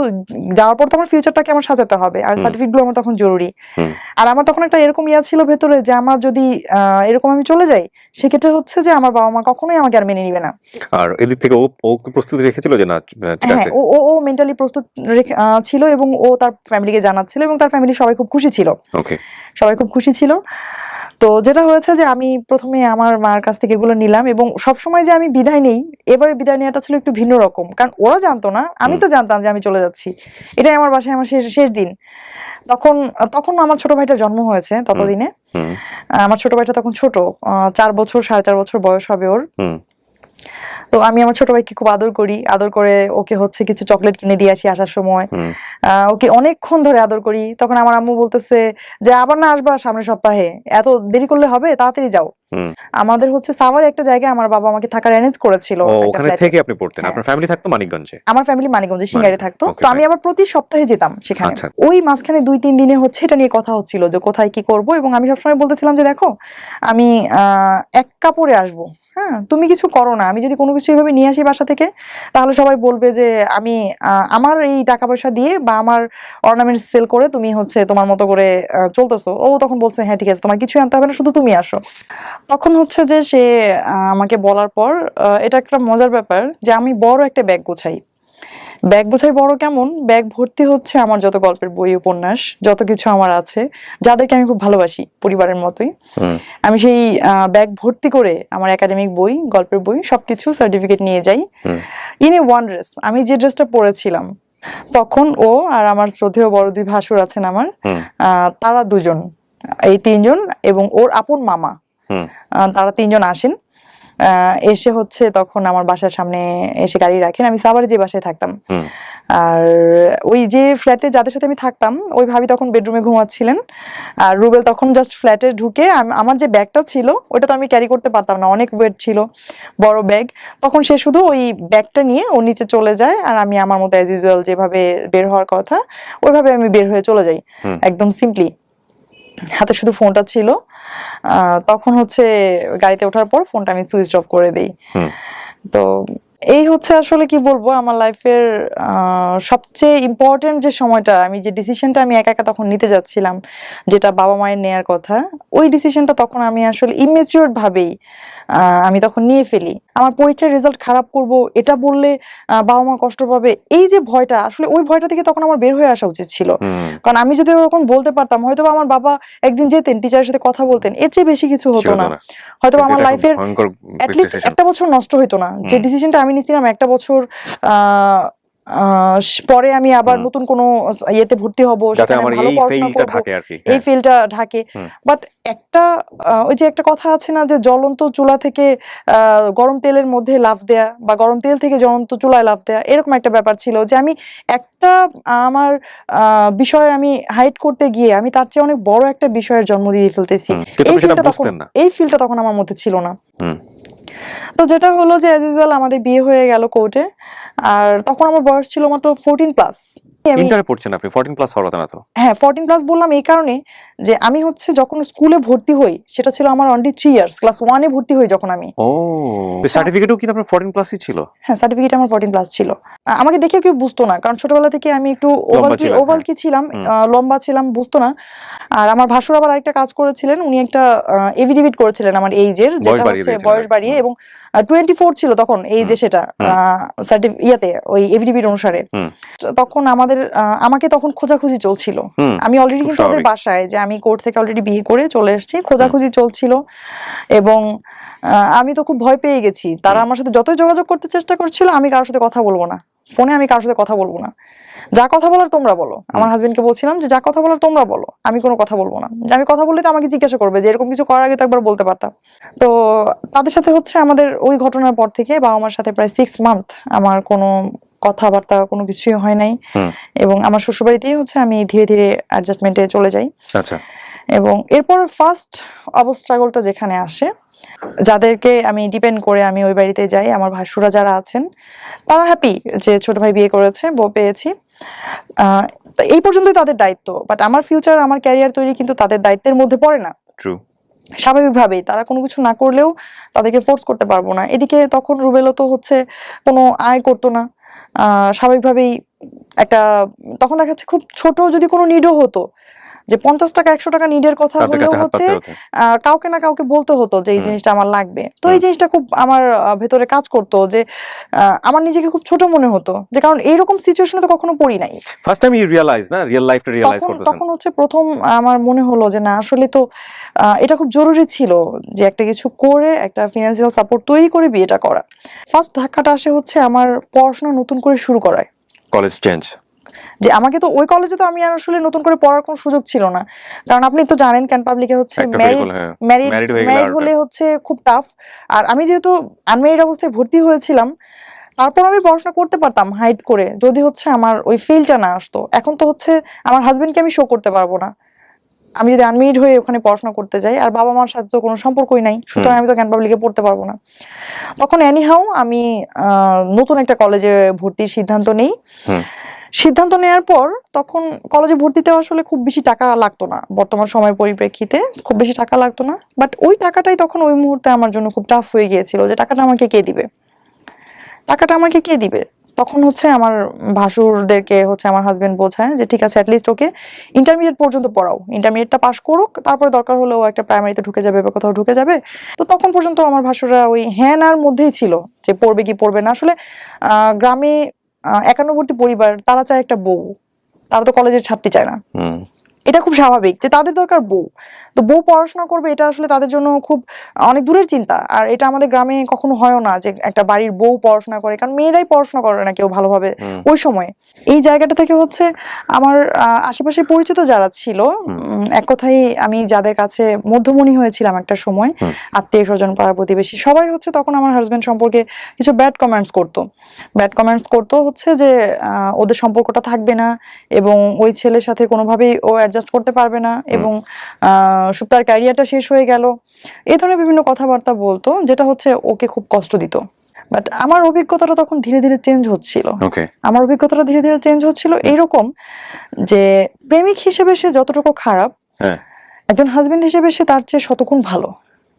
যাওয়ার পর তো আমার ফিউচারটাকে আমার সাজাতে হবে, আর সার্টিফিকেট গুলো আমার তখন জরুরি। আর আমার তখন একটা এরকম ছিল ভেতরে যে আমার যদি এরকম আমি চলে যাই, সেক্ষেত্রে হচ্ছে যে আমার বাবা মা কখনোই আমাকে আর মেনে নিবে না। আর এদিক থেকে ও প্রস্তুতি রেখেছিল যে না ঠিক আছে? ও মেন্টালি প্রস্তুত ছিল এবং ও তার ফ্যামিলিকে জানাচ্ছিল এবং তার ফ্যামিলি সবাই খুব খুশি ছিল। ওকে। সবাই খুব খুশি ছিল। তো যেটা হয়েছে যে আমি প্রথমে আমার মার কাছ থেকে এগুলো নিলাম, এবং সবসময় যে আমি বিদায় নেই, এবারে বিদায় নেওয়াটা ছিল একটু ভিন্ন রকম, কারণ ওরা জানতো না, আমি তো জানতাম যে আমি চলে যাচ্ছি। এটাই আমার বাসায় আমার শেষ দিন। তখন আমার ছোট ভাইটার জন্ম হয়েছে ততদিনে। আমার ছোট ভাইটা তখন ছোট, 4 বছর 4.5 বছর বয়স হবে ওর। তো আমি আমার ছোট ভাইকে খুব আদর করে ওকে হচ্ছে কিছু চকলেট কিনে দিয়ে আসি আসার সময়। ওকে অনেকক্ষণ ধরে আদর করি। তখন আমার আম্মু বলতেছে যে আবার না আসবা সামনের সপ্তাহে, এত দেরি করলে হবে, তাড়াতাড়ি যাও। আমাদের হচ্ছে সাভারে একটা জায়গায় আমার বাবা আমাকে থাকার অ্যারেঞ্জ করেছিল। ওখানে থেকে আপনি পড়তেন? আপনার ফ্যামিলি থাকতো মানিকগঞ্জে? আমার ফ্যামিলি মানিকগঞ্জে সিঙ্গারে থাকতো। তো আমি আবার প্রতি সপ্তাহে যেতাম সেখানে। ওই মাঝখানে 2-3 দিনে হচ্ছে এটা নিয়ে কথা হচ্ছিল যে কোথায় কি করব, এবং আমি সবসময় বলতেছিলাম যে দেখো আমি 1 কাপড়ে আসবো, হ্যাঁ তুমি কিছু করো না, আমি যদি কোনো কিছু এভাবে নিয়ে আসি বাসা থেকে তাহলে সবাই বলবে যে আমি আমার এই টাকা পয়সা দিয়ে বা আমার অর্নামেন্টস সেল করে তুমি হচ্ছে তোমার মতো করে চলতেছো। ও তখন বলছে হ্যাঁ ঠিক আছে, তোমার কিছু আনতে হবে না, শুধু তুমি আসো। তখন হচ্ছে যে সে আমাকে বলার পর এটা একটা মজার ব্যাপার যে আমি বড় একটা ব্যাগ গোছাই বড় কেমন, ব্যাগ ভর্তি হচ্ছে আমার যত গল্পের বই উপন্যাস যত কিছু আমার আছে, যাদেরকে আমি খুব ভালোবাসি পরিবারের মতোই। আমি সেই ব্যাগ ভর্তি করে আমার একাডেমিক বই, গল্পের বই, সবকিছু সার্টিফিকেট নিয়ে যাই। ইন এ ওয়ান ড্রেস, আমি যে ড্রেসটা পরেছিলাম তখন ও আর আমার শ্রদ্ধেয় বড় 2 ভাসুর আছেন আমার, তারা 2 জন, এই 3 জন এবং ওর আপন মামা, তারা 3 জন আসেন। এসে হচ্ছে তখন আমার বাসার সামনে এসে গাড়ি রাখেন। আমি সাভারে যে বাসায় থাকতাম, আর ওই যে ফ্ল্যাটে যাদের সাথে আমি থাকতাম ওই ভাবি তখন বেডরুমে ঘুমাচ্ছিলেন, আর রুবেল তখন জাস্ট ফ্ল্যাটে ঢুকে আমার যে ব্যাগটা ছিল ওটা তো আমি ক্যারি করতে পারতাম না, অনেক ওয়েট ছিল, বড় ব্যাগ। তখন সে শুধু ওই ব্যাগটা নিয়ে ও নিচে চলে যায়, আর আমি আমার মতো অ্যাজ ইউজুয়াল যেভাবে বের হওয়ার কথা ওইভাবে আমি বের হয়ে চলে যাই, একদম সিম্পলি। হাতে শুধু ফোনটা ছিল। তখন হচ্ছে গাড়িতে ওঠার পর ফোনটা আমি সুইচ অফ করে দিই। তো এই হচ্ছে আসলে কি বলবো, আমার লাইফের সবচেয়ে ইম্পর্টেন্ট যে সময়টা, আমি যে ডিসিশনটা আমি একা একা তখন নিতে যাচ্ছিলাম, যেটা বাবা মায়ের নেয়ার কথা, ওই ডিসিশনটা তখন আমি আসলে ইমেচিওর ভাবেই আমি তখন নিয়ে ফেলি। আমার পরীক্ষার রেজাল্ট খারাপ করব এটা বললে বাবা মা কষ্ট পাবে, এই যে ভয়টা, আসলে ওই ভয়টা থেকে তখন আমার বের হয়ে আসা উচিত ছিল। কারণ আমি যদি তখন বলতে পারতাম, হয়তো আমার বাবা একদিন যেতেন টিচারের সাথে কথা বলতেন, এর চেয়ে বেশি কিছু হতো না। হয়তো আমার লাইফের অ্যাটলিস্ট একটা বছর নষ্ট হইতো না। যে ডিসিশনটা আমি নিয়েছিলাম একটা বছর পরে আমি আবার নতুন কোনো ইয়েতে ভর্তি হব, সেখানে ভালো পড়াশোনা করব, এই ফিল্ডটা ঢাকে। বাট একটা ওই যে একটা কথা আছে না, যে জ্বলন্ত চুলা থেকে গরম তেলের মধ্যে লাফ দেয়া, বা গরম তেল থেকে জ্বলন্ত চুলায় লাফ দেয়া, এরকম একটা ব্যাপার ছিল যে আমি একটা আমার বিষয় আমি হাইড করতে গিয়ে আমি তার চেয়ে অনেক বড় একটা বিষয়ের জন্ম দিয়ে ফেলতেছি। এই ফিলটা তখন আমার মধ্যে ছিল না। তো যেটা হলো যে অ্যাজ ইউজুয়াল আমাদের বিয়ে হয়ে গেল কোর্টে, আর তখন আমার বয়স ছিল মাত্র 14+। ইন্টারে পড়ছেন আপনি, 14+ হওয়ার কথা না তো? হ্যাঁ, 14+ বললাম এই কারণে যে আমি হচ্ছে যখন স্কুলে ভর্তি হই সেটা ছিল আমার অনলি 3 ইয়ার্স, ক্লাস 1 এ ভর্তি হই যখন আমি। ও, সার্টিফিকেটও কি আপনার 14+ই ছিল? হ্যাঁ, সার্টিফিকেট আমার 14+ ছিল। আমাকে দেখে কেউ বুঝতো না, কারণ ছোটবেলা থেকে আমি একটু ওভাল কি ছিলাম, লম্বা ছিলাম, বুঝতো না। আর আমার ভাসুর আবার আরেকটা কাজ করেছিলেন, উনি একটা এফিডেভিট করেছিলেন আমার এইজের, যেটা হচ্ছে বয়স বাড়িয়ে, এবং 24 ছিল তখন এই যে সেটা ইয়াতে ওই এফিডেভিট অনুসারে। তখন আমাকে তখন খোঁজাখুঁজি চলছিল। আমি অলরেডি কিন্তু ওদের বাসায়, যে আমি কোর্ট থেকে অলরেডি বিয়ে করে চলে এসেছি, খোঁজাখুঁজি চলছিল, এবং আমি তো খুব ভয় পেয়ে গেছি। তারা আমার সাথে যতই যোগাযোগ করতে চেষ্টা করছিল, আমি কারোর সাথে কথা বলবো না, ফোনে আমি কারোর সাথে কথা বলবো না, যা কথা বলার তোমরা বলো। আমার হাজবেন্ডকে বলছিলাম যে যা কথা বলার তোমরা বলো, আমি কোনো কথা বলবো না। আমি কথা বললে তো আমাকে জিজ্ঞাসা করবে, যে এরকম কিছু করার আগে তো একবার বলতে পারতাম। তো তাদের সাথে হচ্ছে আমাদের ওই ঘটনার পর থেকে বাবা মার সাথে প্রায় 6 মান্থ আমার কোনো কথাবার্তা কোনো কিছুই হয় নাই, এবং আমার শ্বশুরবাড়িতেই হচ্ছে আমি ধীরে ধীরে অ্যাডজাস্টমেন্টে চলে যাই। আচ্ছা। এবং এরপর ফার্স্ট অবস্ট্রাগলটা যেখানে আসে, যাদেরকে আমি ডিপেন্ড করে আমি ওই বাড়িতে যাই, আমার ভাসুরা যারা আছেন তারা হ্যাপি যে ছোট ভাই বিয়ে করেছে, বউ পেয়েছি, এই পর্যন্তই তাদের দায়িত্ব। বাট আমার ফিউচার, আমার ক্যারিয়ার তৈরি কিন্তু তাদের দায়িত্বের মধ্যে পড়ে না। স্বাভাবিকভাবেই তারা কোনো কিছু না করলেও তাদেরকে ফোর্স করতে পারবো না। এদিকে তখন রুবেলও তো হচ্ছে কোনো আয় করতো না, স্বাভাবিকভাবেই একটা তখন দেখা যাচ্ছে খুব ছোট যদি কোনো নিডও হতো, যে 50 টাকা 100 টাকা নিডের কথা হলেও হচ্ছে কাউকে না কাউকে বলতে হতো যে এই জিনিসটা আমার লাগবে। তো এই জিনিসটা খুব আমার ভেতরে কাজ করতো, যে আমার নিজেকে খুব ছোট মনে হতো, যে কারণ এইরকম সিচুয়েশনে তো কখনো পড়ি নাই। ফার্স্ট টাইম ইউ রিয়ালাইজ না, রিয়েল লাইফটা রিয়ালাইজ করতেছেন। তখন হচ্ছে প্রথম আমার মনে হলো যে না, আসলে তো এটা খুব জরুরি ছিল যে একটা কিছু করে একটা ফিনান্সিয়াল সাপোর্ট তৈরি করে বিয়েটা করা। ফার্স্ট ধাক্কাটা আসে হচ্ছে আমার পড়াশোনা নতুন করে শুরু করায়, কলেজ চেঞ্জ। যে আমাকে তো ওই কলেজে তো আমি আসলে নতুন করে পড়ার কোনো সুযোগ ছিল না, কারণ আপনি তো জানেন ক্যান পাবলিকে হচ্ছে ম্যারিড হলে হচ্ছে খুব টাফ। আর আমি যেহেতু আনম্যারিড অবস্থায় ভর্তি হয়েছিলাম, তারপর আমি পড়াশোনা করতে পারতাম হাইড করে, যদি হচ্ছে আমার ওই ফিলটা না আসতো। এখন তো হচ্ছে আমার হাজবেন্ডকে আমি শো করতে পারবো না আমি যদি আনম্যারিড হয়ে ওখানে পড়াশোনা করতে যাই, আর বাবা মার সাথে তো কোনো সম্পর্কই নাই, সুতরাং আমি তো ক্যান পাবলিকে পড়তে পারবো না। তখন এনিহাউ আমি নতুন একটা কলেজে ভর্তির সিদ্ধান্ত নেই। সিদ্ধান্ত নেওয়ার পর তখন কলেজে ভর্তিতে আসলে খুব বেশি টাকা লাগতো না, বর্তমান সময়ের পরিপ্রেক্ষিতে খুব বেশি টাকা লাগতো না। বাট ওই টাকাটাই তখন ওই মুহূর্তে আমার জন্য খুব টাফ হয়ে গিয়েছিল, যে টাকাটা আমাকে কে দিবে। তখন হচ্ছে আমার ভাসুরদেরকে হচ্ছে আমার হাজবেন্ড বোঝায় যে ঠিক আছে, অ্যাটলিস্ট ওকে ইন্টারমিডিয়েট পর্যন্ত পড়াও, ইন্টারমিডিয়েটটা পাস করুক, তারপরে দরকার হলেও একটা প্রাইমারিতে ঢুকে যাবে বা কোথাও ঢুকে যাবে। তো তখন পর্যন্ত আমার ভাসুররা ওই হ্যাঁ নার মধ্যেই ছিল, যে পড়বে কি পড়বে না। আসলে গ্রামে একান্নবর্তী পরিবার, তারা চায় একটা বউ, তারা তো কলেজের ছাত্রী চায় না। এটা খুব স্বাভাবিক যে তাদের দরকার বউ, তো বউ পড়াশোনা করবে, এটা আসলে তাদের জন্য খুব অনেক দূরের চিন্তা। আর এটা আমাদের গ্রামে কখনো হয়ও না যে একটা বাড়ির বউ পড়াশোনা করে, কারণ মেয়েরাই পড়াশোনা করে না কেউ ভালোভাবে ওই সময়ে। এই জায়গাটা থেকে হচ্ছে আমার আশেপাশে পরিচিত যারা ছিল, এক কথাই আমি যাদের কাছে মধ্যমণি হয়েছিলাম একটা সময়, আত্মীয় স্বজন পাড়া প্রতিবেশী সবাই হচ্ছে তখন আমার হাজবেন্ড সম্পর্কে কিছু ব্যাড কমেন্টস করতো হচ্ছে যে ওদের সম্পর্কটা থাকবে না এবং ওই ছেলের সাথে কোনোভাবেই ও অ্যাডজাস্ট করতে পারবে না এবং তার ক্যারিয়ারটা শেষ হয়ে গেল, এই ধরনের বিভিন্ন কথাবার্তা বলতো, যেটা হচ্ছে ওকে খুব কষ্ট দিত। বাট আমার অভিজ্ঞতাটা তখন ধীরে ধীরে চেঞ্জ হচ্ছিল। এইরকম যে প্রেমিক হিসেবে সে যতটুকু খারাপ, একজন হাজবেন্ড হিসেবে সে তার চেয়ে শতগুণ ভালো।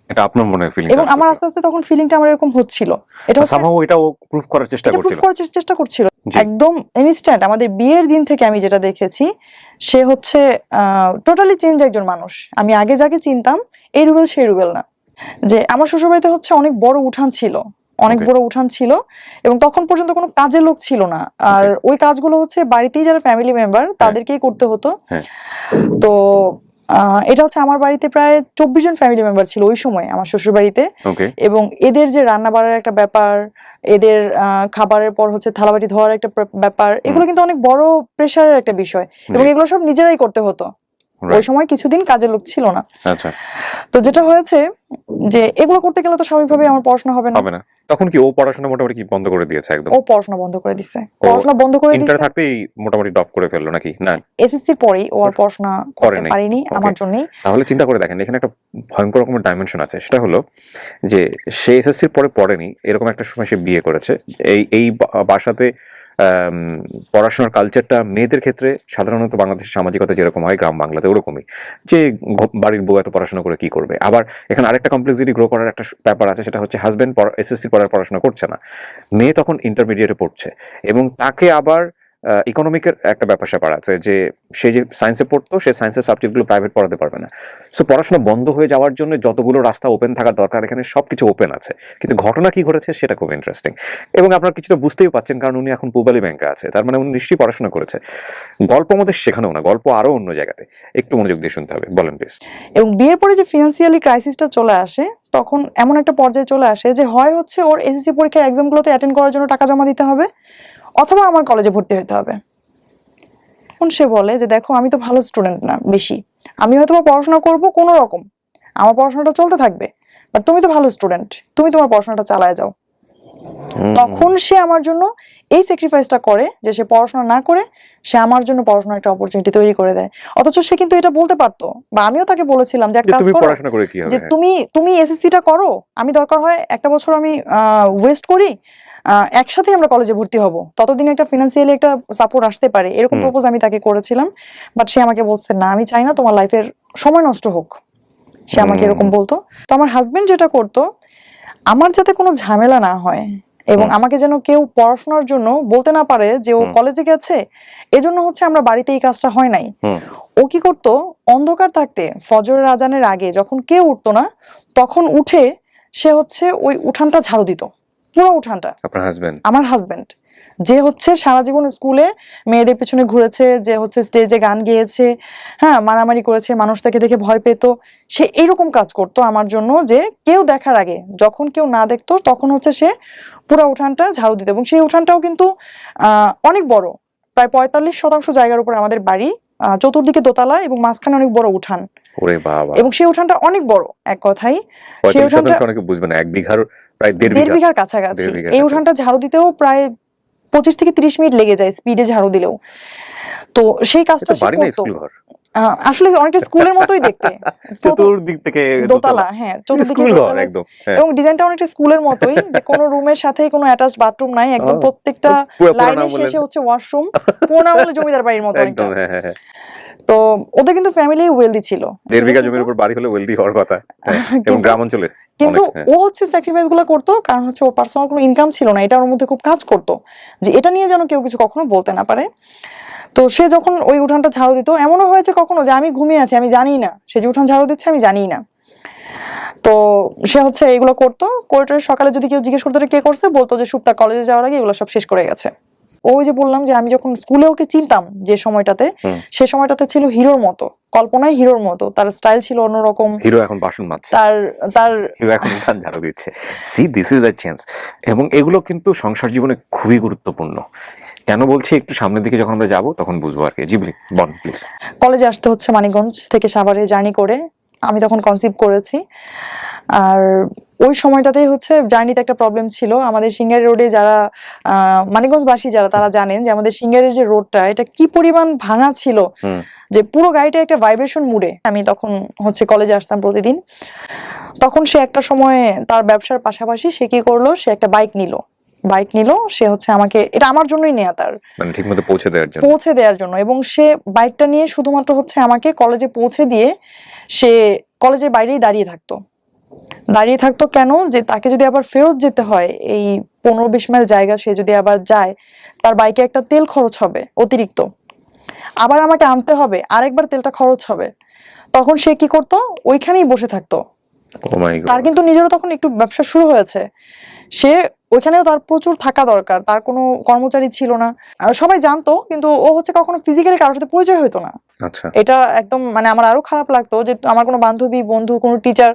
এটা আপনার মনে ফিলিং, এবং আমার আস্তে আস্তে তখন ফিলিংটা আমার এরকম হচ্ছিল। এটা সামহাউ এটা ও প্রুফ করার চেষ্টা করছিল। একদম ইনস্ট্যান্ট। আমাদের বিয়ের দিন থেকে আমি যেটা দেখেছি, সে হচ্ছে টোটালি চেঞ্জ একজন মানুষ। আমি আগে যাকে চিনতাম এই রুবেল সেই রুবেল না। যে আমার শ্বশুরবাড়িতে হচ্ছে অনেক বড় উঠান ছিল এবং তখন পর্যন্ত কোনো কাজের লোক ছিল না। আর ওই কাজগুলো হচ্ছে বাড়িতেই যারা ফ্যামিলি মেম্বার তাদেরকেই করতে হতো। তো এটা হচ্ছে আমার বাড়িতে প্রায় 24 জন ফ্যামিলি মেম্বার ছিল ওই সময় আমার শ্বশুর বাড়িতে। এবং এদের যে রান্না বাড়ার একটা ব্যাপার, এদের খাবারের পর হচ্ছে থালাবাটি ধোয়ার একটা ব্যাপার, এগুলো কিন্তু অনেক বড় প্রেশারের একটা বিষয় এবং এগুলো সব নিজেরাই করতে হতো। ওই সময় কিছুদিন কাজের লোক ছিল না। তো যেটা হয়েছে যে এগুলো করতে গেলে তো স্বাভাবিকভাবে আমার পড়াশোনা হবে না। তখন কি ও পড়াশোনা মোটামুটি কি বন্ধ করে দিয়েছে? একদম ও পড়াশোনা বন্ধ করে দিয়েছে। ইন্টার থাকতেই মোটামুটি ড্রপ করে ফেললো নাকি? না, এসএসসির পরেই ও আর পড়াশোনা করতে পারেনি আমার জন্যই। তাহলে চিন্তা করে দেখেন, এখানে একটা ভয়ঙ্কর রকমের ডাইমেনশন আছে। সেটা হলো যে সে এসএসসির পরে পড়েনি, এরকম একটা সময় সে বিয়ে করেছে। এই বাসাতে পড়াশোনার কালচারটা মেয়েদের ক্ষেত্রে সাধারণত বাংলাদেশের সামাজিকতা যেরকম হয় গ্রাম বাংলাতে ওরকমই, যে বাড়ির বউ এত পড়াশোনা করে কি করবে। আবার এখানে আরেকটা কমপ্লেক্সিটি গ্রো করার একটা ব্যাপার আছে, সেটা হচ্ছে হাজবেন্ড এসএসসি পড়ার পড়াশোনা করছে না, মেয়ে তখন ইন্টারমিডিয়েটে পড়ছে এবং তাকে আবার ইকোনমিকের একটা ব্যাপার স্যাপার আছে যে সে যে সায়েন্সে পড়তো সে সায়েন্সের সাবজেক্টগুলো প্রাইভেট পড়াতে পারবে না। সো পড়াশোনা বন্ধ হয়ে যাওয়ার জন্য যতগুলো রাস্তা ওপেন থাকার দরকার এখানে সবকিছু ওপেন আছে, কিন্তু ঘটনা কি ঘটেছে সেটা খুব ইন্টারেস্টিং। এবং আপনারা কিছুটা বুঝতেই পাচ্ছেন কারণ উনি এখন পূবালী ব্যাংকে আছে, তার মানে উনি নিশ্চয়ই পড়াশোনা করেছে। গল্প আমাদের শেখানো না, গল্প আরো অন্য জায়গাতে, একটু মনোযোগ দিয়ে শুনতে হবে। বলেন প্লিজ। এবং বিয়ের পরে যে ফিনান্সিয়ালি ক্রাইসিসটা চলে আসে, তখন এমন একটা পর্যায়ে চলে আসে যে হয় হচ্ছে ওর এসএসসি পরীক্ষার এক্সামগুলোতে অ্যাটেন্ড করার জন্য টাকা জমা দিতে হবে, অথবা আমার কলেজে ভর্তি হতে হবে। এখন সে বলে যে দেখো আমি তো ভালো স্টুডেন্ট না বেশি, আমি হয়তো পড়াশোনা করব কোনো রকম, আমার পড়াশোনাটা চলতে থাকবে, বাট তুমি তো ভালো স্টুডেন্ট, তুমি তোমার পড়াশোনাটা চালায় যাও। তখন সে আমার জন্য এই স্যাক্রিফাইসটা করে যে সে পড়াশোনা না করে সে আমার জন্য পড়াশোনার একটা অপরচুনিটি তৈরি করে দেয়। অথচ সে কিন্তু এটা বলতে পারতো, বা আমিও তাকে বলেছিলাম যে এক কাজ করো, যে তুমি এসএসসিটা করো, আমি দরকার হয় একটা বছর আমি ওয়েস্ট করি, একসাথে আমরা কলেজে ভর্তি হব, ততদিন একটা ফিনান্সিয়ালি একটা সাপোর্ট আসতে পারে, এরকম প্রপোজ আমি তাকে করেছিলাম। বাট সে আমাকে বলছে না, আমি চাই না তোমার লাইফের সময় নষ্ট হোক, সে আমাকে এরকম বলতো। তো আমার হাজবেন্ড যেটা করতো, আমার যাতে কোনো ঝামেলা না হয় এবং আমাকে যেন কেউ পড়াশোনার জন্য বলতে না পারে যে ও কলেজে গেছে, এজন্য হচ্ছে আমরা বাড়িতে এই কাজটা হয় নাই। ও কি করতো, অন্ধকার থাকতে ফজরের আজানের আগে যখন কেউ উঠতো না, তখন উঠে সে হচ্ছে ওই উঠানটা ঝাড়ু দিত, পুরো উঠানটা। আমার হাজবেন্ড যে হচ্ছে সারা জীবন স্কুলে মেয়েদের পেছনে ঘুরেছে, যে হচ্ছে স্টেজে গান গেয়েছে, হ্যাঁ মারামারি করেছে, মানুষ তাকে দেখে ভয় পেত, সে এইরকম কাজ করতো আমার জন্য, যে কেউ দেখার আগে, যখন কেউ না দেখতো তখন হচ্ছে সে পুরো উঠানটা ঝাড়ু দিত। এবং সেই উঠানটাও কিন্তু অনেক বড়, প্রায় 45% জায়গার উপর আমাদের বাড়ি, চতুর্দিকে দোতলা এবং মাঝখানে অনেক বড় উঠান। এবং সেই উঠানটা অনেক বড়, এক কথাই সেই উঠানটা অনেকে বুঝবে না, 1 বিঘার প্রায় 1.5 বিঘার কাছাকাছি। এই উঠানটা ঝাড়ু দিতেও প্রায় 25 থেকে 30 মিনিট লেগে যায় স্পিডে ঝাড়ু দিলেও। তো সেই কাজটা সে করতো। আসলে অনেকটা স্কুলের মতোই দেখতে, চতুর্দিক থেকে দোতলা, হ্যাঁ চতুর্দিকে দোতলা, এবং ডিজাইনটা অনেকটা স্কুলের মতোই, যে কোনো রুমের সাথে কোনো অ্যাটাচড বাথরুম নাই, একদম প্রত্যেকটা লাইনের শেষে হচ্ছে ওয়াশরুম, পুরোনো আমলে জমিদার বাড়ির মতো একটা। তো ওদের কিন্তু ফ্যামিলি ওয়েলদি ছিল, 1.5 বিঘা জমির উপর বাড়ি হলে ওয়েলদি হওয়ার কথা, এবং গ্রাম অঞ্চলে। কিন্তু ও হচ্ছে স্যাক্রিফাইস গুলো করতো, কারণ হচ্ছে ওর পার্সোনাল কোনো ইনকাম ছিল না, এটা ওর মধ্যে খুব কাজ করতো যে এটা নিয়ে যেন কেউ কিছু কখনো বলতে না পারে। তো সে যখন ওই উঠানটা ঝাড়ু দিত, এমনও হয়েছে কখনো যে আমি ঘুমিয়ে আছি, আমি জানি না সে যে উঠান ঝাড়ু দিচ্ছে, আমি জানি না। তো সে হচ্ছে এগুলো করতো, করে সকালে যদি কেউ জিজ্ঞেস করতো কে করছে, বলতো যে সুপ্তা কলেজে যাওয়ার আগে এগুলো সব শেষ করে গেছে। ওই যে বললাম যে আমি যখন স্কুলে ওকে চিনতাম যে সময়টাতে, সে সময়টাতে ছিল হিরোর মতো, কল্পনায় হিরোর মতো, তার স্টাইল ছিল অন্যরকম। হিরো এখন বাসন মাজছে, তার তার হিরো এখন গান ঝাড়ু দিচ্ছে। C this is the change. এবং এগুলো কিন্তু সংসার জীবনে খুবই গুরুত্বপূর্ণ। কেন বলছি একটু সামনের দিকে যখন আমরা যাবো তখন বুঝবো আর কি। জি বল প্লিজ। কলেজে আসতে হচ্ছে মানিকগঞ্জ থেকে সাভারে জার্নি করে, আমি তখন কনসিভ করেছি। আর ওই সময়টাতেই হচ্ছে জার্নিতে একটা প্রবলেম ছিল। আমাদের সিঙ্গারি রোডে যারা মানিকগঞ্জবাসী যারা, তারা জানেন যে আমাদের সিঙ্গারের যে রোডটা, এটা কি পরিমাণ ভাঙা ছিল যে পুরো গাড়িটা একটা ভাইব্রেশন মুডে। আমি তখন হচ্ছে কলেজে আসতাম প্রতিদিন। তখন সে একটা সময় তার ব্যবসার পাশাপাশি সে কি করলো, সে একটা বাইক নিল। সে হচ্ছে আমাকে, এটা আমার জন্যই নেয়া, তার মানে ঠিকমতো পৌঁছে দেওয়ার জন্য। এবং সে বাইকটা নিয়ে শুধুমাত্র হচ্ছে আমাকে কলেজে পৌঁছে দিয়ে সে কলেজের বাইরেই দাঁড়িয়ে থাকতো। কেন? যে তাকে যদি আবার ফেরত যেতে হয় এই 15-20 মাইল জায়গা, সে যদি আবার যায়, তার বাইকে একটা তেল খরচ হবে অতিরিক্ত, আবার আমাকে আনতে হবে, আরেকবার তেলটা খরচ হবে। তখন সে কি করতো, ওইখানেই বসে থাকতো। তার কিন্তু নিজেরও তখন একটু ব্যবসা শুরু হয়েছে, সে ওইখানেও তার প্রচুর থাকা দরকার, তার কোনো কর্মচারী ছিল না, সবাই জানতো, কিন্তু ও হচ্ছে কখনো ফিজিক্যালি কারোর সাথে পরিচয় হতো না। আচ্ছা, এটা একদম মানে আমার আরো খারাপ লাগতো যে আমার কোনো বান্ধবী, বন্ধু, কোনো টিচার,